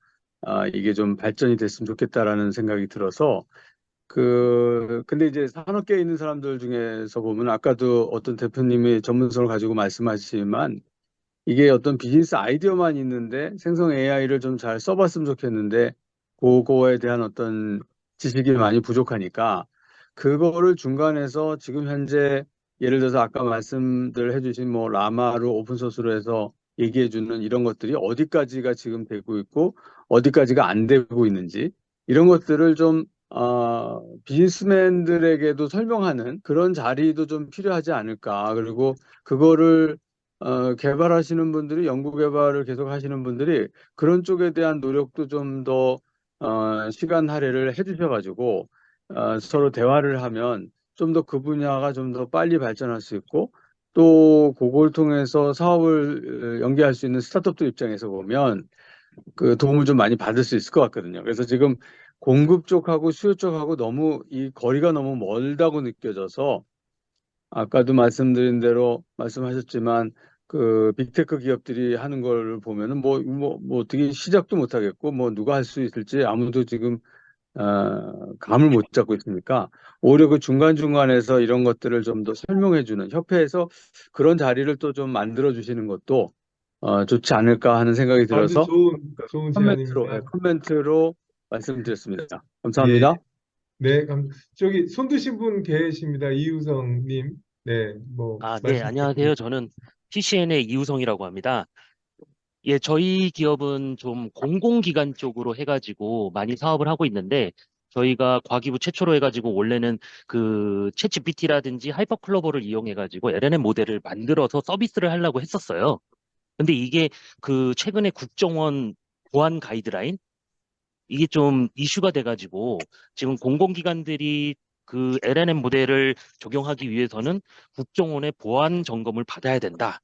[SPEAKER 9] 이게 좀 발전이 됐으면 좋겠다라는 생각이 들어서 근데 이제 산업계에 있는 사람들 중에서 보면 아까도 어떤 대표님이 전문성을 가지고 말씀하시지만 이게 어떤 비즈니스 아이디어만 있는데 생성 AI를 좀 잘 써봤으면 좋겠는데 그거에 대한 어떤 지식이 많이 부족하니까 그거를 중간에서 지금 현재 예를 들어서 아까 말씀들 해주신 뭐 라마로 오픈소스로 해서 얘기해주는 이런 것들이 어디까지가 지금 되고 있고 어디까지가 안 되고 있는지 이런 것들을 좀 비즈니스맨들에게도 설명하는 그런 자리도 좀 필요하지 않을까. 그리고 그거를 개발하시는 분들이 연구 개발을 계속 하시는 분들이 그런 쪽에 대한 노력도 좀 더 시간 할애를 해주셔가지고 서로 대화를 하면 좀 더 그 분야가 좀 더 빨리 발전할 수 있고 또 그걸 통해서 사업을 연계할 수 있는 스타트업들 입장에서 보면 그 도움을 좀 많이 받을 수 있을 것 같거든요. 그래서 지금 공급 쪽하고 수요 쪽하고 너무 이 거리가 너무 멀다고 느껴져서 아까도 말씀드린 대로 말씀하셨지만 그 빅테크 기업들이 하는 걸 보면은 뭐 어떻게 시작도 못 하겠고 뭐 누가 할 수 있을지 아무도 지금 감을 못 잡고 있으니까 오히려 그 중간중간에서 이런 것들을 좀 더 설명해 주는 협회에서 그런 자리를 또 좀 만들어 주시는 것도 좋지 않을까 하는 생각이
[SPEAKER 1] 아주
[SPEAKER 9] 들어서
[SPEAKER 1] 좋은 제안입니다.
[SPEAKER 9] 코멘트로 말씀드렸습니다.
[SPEAKER 1] 예,
[SPEAKER 9] 감사합니다.
[SPEAKER 1] 네, 저기 손 드신 분 계십니다. 이우성님. 네, 뭐
[SPEAKER 10] 네,
[SPEAKER 1] 말씀
[SPEAKER 10] 안녕하세요.
[SPEAKER 1] 부탁드립니다.
[SPEAKER 10] 저는 TCN의 이우성이라고 합니다. 예, 저희 기업은 좀 공공기관 쪽으로 해가지고 많이 사업을 하고 있는데, 저희가 과기부 최초로 해가지고 원래는 그 챗GPT라든지 하이퍼클로버를 이용해가지고 LLM 모델을 만들어서 서비스를 하려고 했었어요. 근데 이게 그 최근에 국정원 보안 가이드라인? 이게 좀 이슈가 돼가지고 지금 공공기관들이 그 LLM 모델을 적용하기 위해서는 국정원의 보안 점검을 받아야 된다.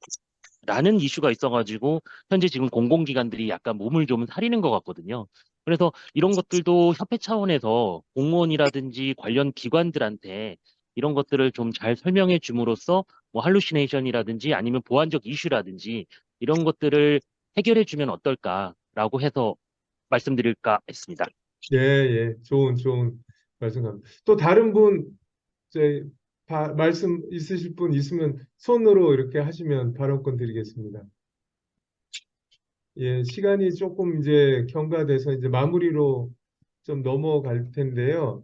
[SPEAKER 10] 라는 이슈가 있어가지고 현재 지금 공공기관들이 약간 몸을 좀 사리는 것 같거든요. 그래서 이런 것들도 협회 차원에서 공무원이라든지 관련 기관들한테 이런 것들을 좀 잘 설명해 줌으로써 뭐 할루시네이션이라든지 아니면 보안적 이슈라든지 이런 것들을 해결해 주면 어떨까라고 해서 말씀드릴까 했습니다.
[SPEAKER 1] 예, 예, 좋은 말씀 감사합니다. 또 다른 분, 이제 말씀 있으실 분 있으면 손으로 이렇게 하시면 발언권 드리겠습니다. 예, 시간이 조금 이제 경과돼서 이제 마무리로 좀 넘어갈 텐데요.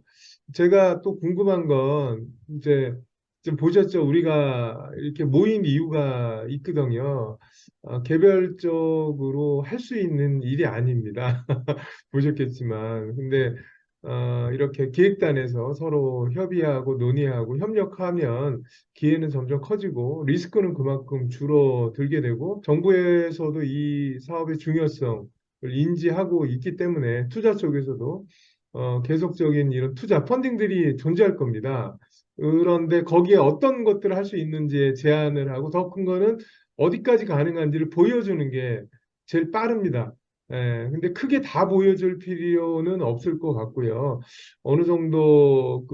[SPEAKER 1] 제가 또 궁금한 건 이제 좀 보셨죠? 우리가 이렇게 모인 이유가 있거든요. 개별적으로 할 수 있는 일이 아닙니다. 보셨겠지만. 근데 이렇게 기획단에서 서로 협의하고 논의하고 협력하면 기회는 점점 커지고 리스크는 그만큼 줄어들게 되고 정부에서도 이 사업의 중요성을 인지하고 있기 때문에 투자 쪽에서도 계속적인 이런 투자 펀딩들이 존재할 겁니다. 그런데 거기에 어떤 것들을 할 수 있는지에 제한을 하고 더 큰 거는 어디까지 가능한지를 보여주는 게 제일 빠릅니다. 근데 크게 다 보여줄 필요는 없을 것 같고요. 어느 정도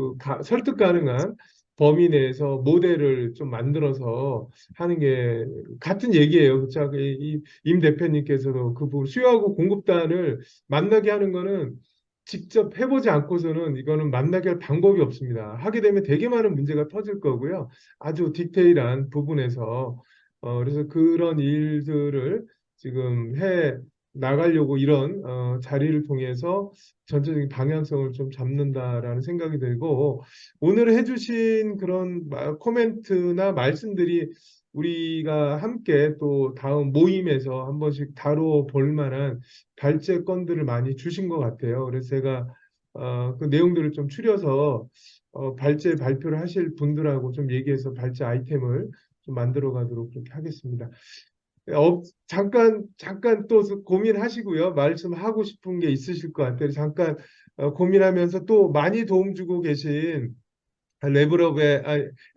[SPEAKER 1] 설득 가능한 범위 내에서 모델을 좀 만들어서 하는 게 같은 얘기예요. 그쵸? 임 대표님께서도 그 부분 수요하고 공급단을 만나게 하는 거는 직접 해보지 않고서는 이거는 만나게 할 방법이 없습니다. 하게 되면 되게 많은 문제가 터질 거고요. 아주 디테일한 부분에서 그래서 그런 일들을 지금 나가려고 이런 자리를 통해서 전체적인 방향성을 좀 잡는다라는 생각이 들고 오늘 해주신 그런 코멘트나 말씀들이 우리가 함께 또 다음 모임에서 한 번씩 다뤄볼 만한 발제건들을 많이 주신 것 같아요. 그래서 제가 그 내용들을 좀 추려서 발제 발표를 하실 분들하고 좀 얘기해서 발제 아이템을 좀 만들어 가도록 그렇게 하겠습니다. 잠깐 또 고민하시고요. 말씀하고 싶은 게 있으실 것 같아요. 잠깐 고민하면서 또 많이 도움 주고 계신 레벨업의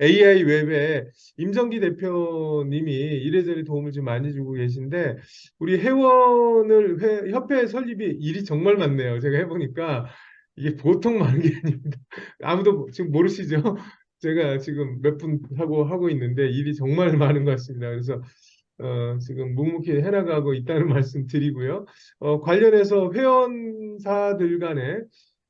[SPEAKER 1] AI 웹의 임정기 대표님이 이래저래 도움을 좀 많이 주고 계신데 우리 협회 설립이 일이 정말 많네요. 제가 해보니까 이게 보통 많은 게 아닙니다. 아무도 지금 모르시죠? 제가 지금 몇 분 하고 있는데 일이 정말 많은 것 같습니다. 그래서 지금 묵묵히 해나가고 있다는 말씀 드리고요. 관련해서 회원사들 간에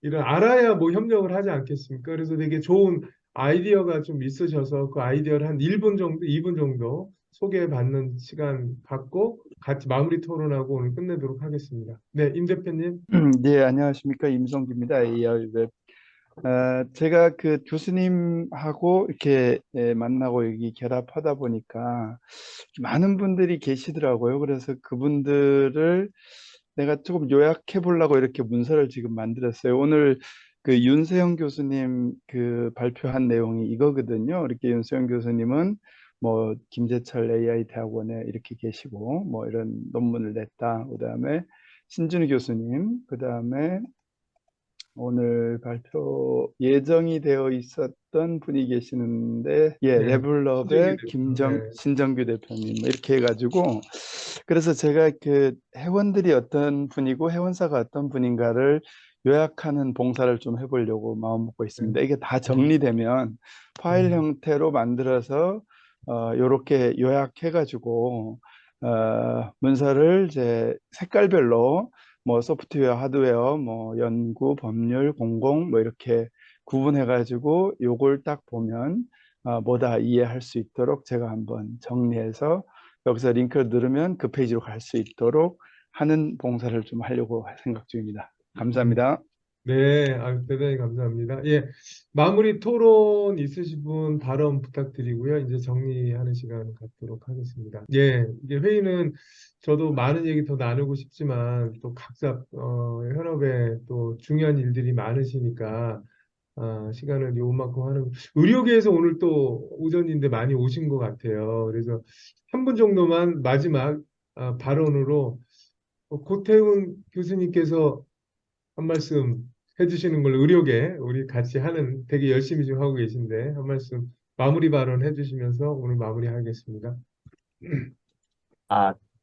[SPEAKER 1] 이런 알아야 뭐 협력을 하지 않겠습니까? 그래서 되게 좋은 아이디어가 좀 있으셔서 그 아이디어를 한 1분 정도, 2분 정도 소개받는 시간 갖고 같이 마무리 토론하고 오늘 끝내도록 하겠습니다. 네, 임 대표님.
[SPEAKER 11] 네, 안녕하십니까. 임성기입니다. AI 웹. 제가 그 교수님하고 이렇게 만나고 여기 결합하다 보니까 많은 분들이 계시더라고요. 그래서 그분들을 내가 조금 요약해 보려고 이렇게 문서를 지금 만들었어요. 오늘 그 윤세영 교수님 그 발표한 내용이 이거거든요. 이렇게 윤세영 교수님은 뭐 김재철 AI 대학원에 이렇게 계시고 뭐 이런 논문을 냈다. 그다음에 신준우 교수님, 그다음에 오늘 발표 예정이 되어 있었던 분이 계시는데, 예,
[SPEAKER 1] 네,
[SPEAKER 11] 레블럽의
[SPEAKER 1] 네.
[SPEAKER 11] 신정규 대표님 뭐 이렇게 해가지고, 그래서 제가 그 회원들이 어떤 분이고 회원사가 어떤 분인가를 요약하는 봉사를 좀 해보려고 마음 먹고 있습니다. 이게 다 정리되면 파일 형태로 만들어서 요렇게 요약해가지고 문서를 이제 색깔별로 뭐 소프트웨어, 하드웨어, 뭐 연구, 법률, 공공 뭐 이렇게 구분해가지고 요걸 딱 보면 뭐다 이해할 수 있도록 제가 한번 정리해서 여기서 링크를 누르면 그 페이지로 갈 수 있도록 하는 봉사를 좀 하려고 생각 중입니다. 감사합니다.
[SPEAKER 1] 네, 대단히 감사합니다. 예, 마무리 토론 있으신 분 발언 부탁드리고요. 이제 정리하는 시간 갖도록 하겠습니다. 예, 이게 회의는 저도 많은 얘기 더 나누고 싶지만 또 각자 현업에 또 중요한 일들이 많으시니까 시간을 요만큼 하는 의료계에서 오늘 또 오전인데 많이 오신 것 같아요. 그래서 한 분 정도만 마지막 발언으로 고태훈 교수님께서 한 말씀 해주시는 걸 의료계 우리 같이 하는 되게 열심히 지금 하고 계신데 한 말씀 마무리 발언 해주시면서 오늘 마무리하겠습니다.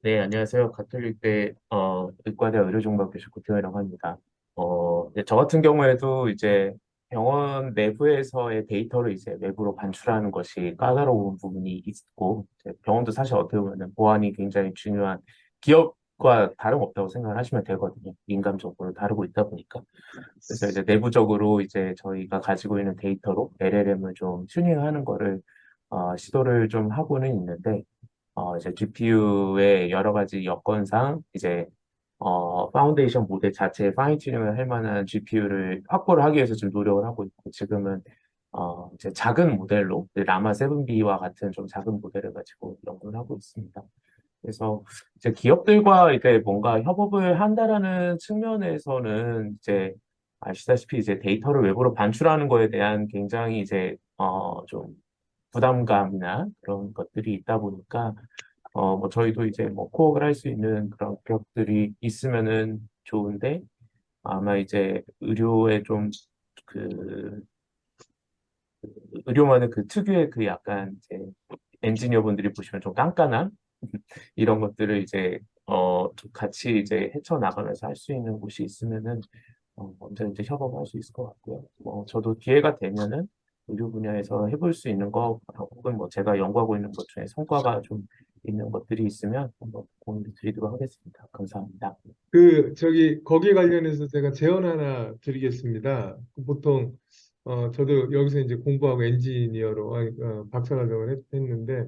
[SPEAKER 12] 네, 안녕하세요. 가톨릭대 의과대 의료종합교실 고태현이라고 합니다. 네, 저 같은 경우에도 이제 병원 내부에서의 데이터를 이제 외부로 반출하는 것이 까다로운 부분이 있고, 이제 병원도 사실 어떻게 보면 보안이 굉장히 중요한 기업과 다름없다고 생각을 하시면 되거든요. 민감적으로 다루고 있다 보니까. 그래서 이제 내부적으로 이제 저희가 가지고 있는 데이터로 LLM을 좀 튜닝하는 거를 시도를 좀 하고는 있는데, 이제 GPU의 여러 가지 여건상 이제 파운데이션 모델 자체에 파인 튜닝을 할 만한 GPU를 확보를 하기 위해서 좀 노력을 하고 있고 지금은 이제 작은 모델로 라마 7B와 같은 좀 작은 모델을 가지고 연구를 하고 있습니다. 그래서 이제 기업들과 이제 뭔가 협업을 한다라는 측면에서는 이제 아시다시피 이제 데이터를 외부로 반출하는 거에 대한 굉장히 이제 좀 부담감이나 그런 것들이 있다 보니까 뭐 저희도 이제 뭐 코어를 할 수 있는 그런 기업들이 있으면은 좋은데 아마 이제 의료에 좀 그 의료만의 그 특유의 그 약간 이제 엔지니어분들이 보시면 좀 깐깐한 이런 것들을 이제 좀 같이 이제 헤쳐나가면서 할 수 있는 곳이 있으면은 언제든지 협업할 수 있을 것 같고요. 저도 기회가 되면은 의료 분야에서 해볼 수 있는 거 혹은 뭐 제가 연구하고 있는 것 중에 성과가 좀 있는 것들이 있으면 한번 공유 드리도록 하겠습니다. 감사합니다.
[SPEAKER 1] 거기 관련해서 제가 제언 하나 드리겠습니다. 보통 저도 여기서 이제 공부하고 엔지니어로 박사과정을 했는데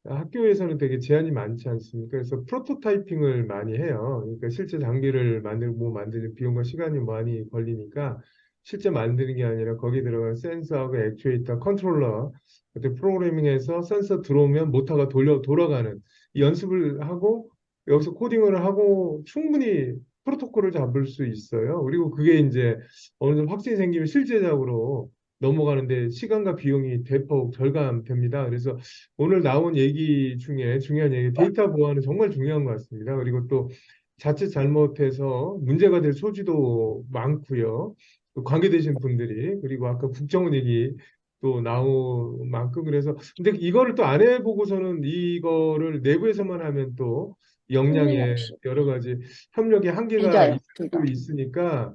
[SPEAKER 1] 학교에서는 되게 제한이 많지 않습니까? 그래서 프로토타이핑을 많이 해요. 그러니까 실제 장비를 만드는 비용과 시간이 많이 걸리니까 실제 만드는 게 아니라 거기에 들어간 센서하고 액추에이터, 컨트롤러, 그때 프로그래밍해서 센서 들어오면 모터가 돌아가는 이 연습을 하고 여기서 코딩을 하고 충분히 프로토콜을 잡을 수 있어요. 그리고 그게 이제 어느 정도 확신이 생기면 실제적으로 넘어가는데 시간과 비용이 대폭 절감됩니다. 그래서 오늘 나온 얘기 중에 중요한 얘기, 데이터 보안은 정말 중요한 것 같습니다. 그리고 또 자칫 잘못해서 문제가 될 소지도 많고요. 또 관계되신 분들이, 그리고 아까 국정원 얘기 또 나온 만큼, 그래서 근데 이거를 또 안 해보고서는 이거를 내부에서만 하면 또 역량의 여러 가지 협력의 한계가 있을 수 있으니까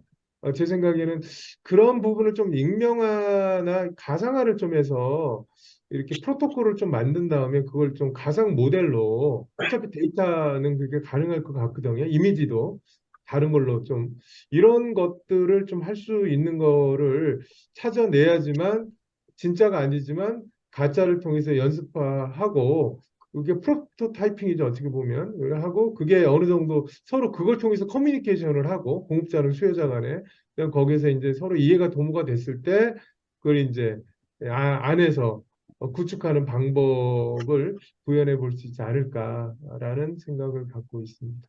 [SPEAKER 1] 제 생각에는 그런 부분을 좀 익명화나 가상화를 좀 해서 이렇게 프로토콜을 좀 만든 다음에 그걸 좀 가상 모델로, 어차피 데이터는 그게 가능할 것 같거든요. 이미지도 다른 걸로 좀 이런 것들을 좀 할 수 있는 거를 찾아내야지만 진짜가 아니지만 가짜를 통해서 연습화하고, 그게 프로토타이핑이죠. 어떻게 보면 하고, 그게 어느 정도 서로 그걸 통해서 커뮤니케이션을 하고 공급자랑 수요자 간에 그냥 거기서 이제 서로 이해가 도모가 됐을 때 그걸 이제 안에서 구축하는 방법을 구현해 볼 수 있지 않을까라는 생각을 갖고 있습니다.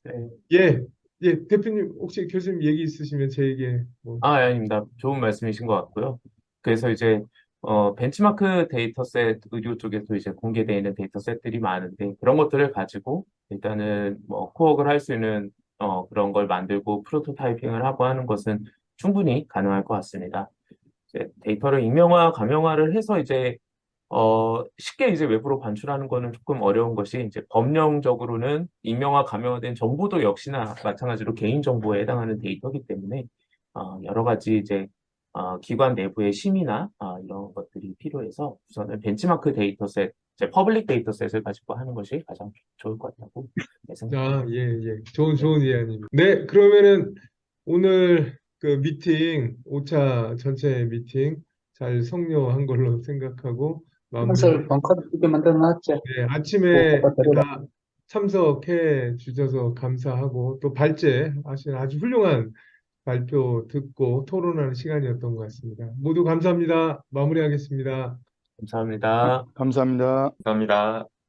[SPEAKER 12] 네.
[SPEAKER 1] 예, 예, 대표님 혹시 교수님 얘기 있으시면 제에게 뭐.
[SPEAKER 12] 아닙니다. 좋은 말씀이신 것 같고요. 그래서 이제 벤치마크 데이터셋 의료 쪽에도 이제 공개되어 있는 데이터셋들이 많은데 그런 것들을 가지고 일단은 뭐 코어를 할 수 있는 그런 걸 만들고 프로토타이핑을 하고 하는 것은 충분히 가능할 것 같습니다. 이제 데이터를 익명화, 가명화를 해서 이제 쉽게 이제 외부로 반출하는 거는 조금 어려운 것이 이제 법령적으로는 익명화, 가명화된 정보도 역시나 마찬가지로 개인정보에 해당하는 데이터이기 때문에 여러 가지 이제 기관 내부의 심의나 이런 것들이 필요해서 우선은 벤치마크 데이터셋, 이제 퍼블릭 데이터셋을 가지고 하는 것이 가장 좋을 것 같다고 생각합니다.
[SPEAKER 1] 예, 예. 좋은 이해입니다. 네, 그러면은 오늘 그 미팅, 5차 전체 미팅 잘 성료한 걸로 생각하고 마무리하겠습니다. 네, 아침에 다 참석해 주셔서 감사하고 또 발제하신 아주 훌륭한 발표 듣고 토론하는 시간이었던 것 같습니다. 모두 감사합니다. 마무리하겠습니다.
[SPEAKER 12] 감사합니다.
[SPEAKER 11] 감사합니다.
[SPEAKER 8] 감사합니다.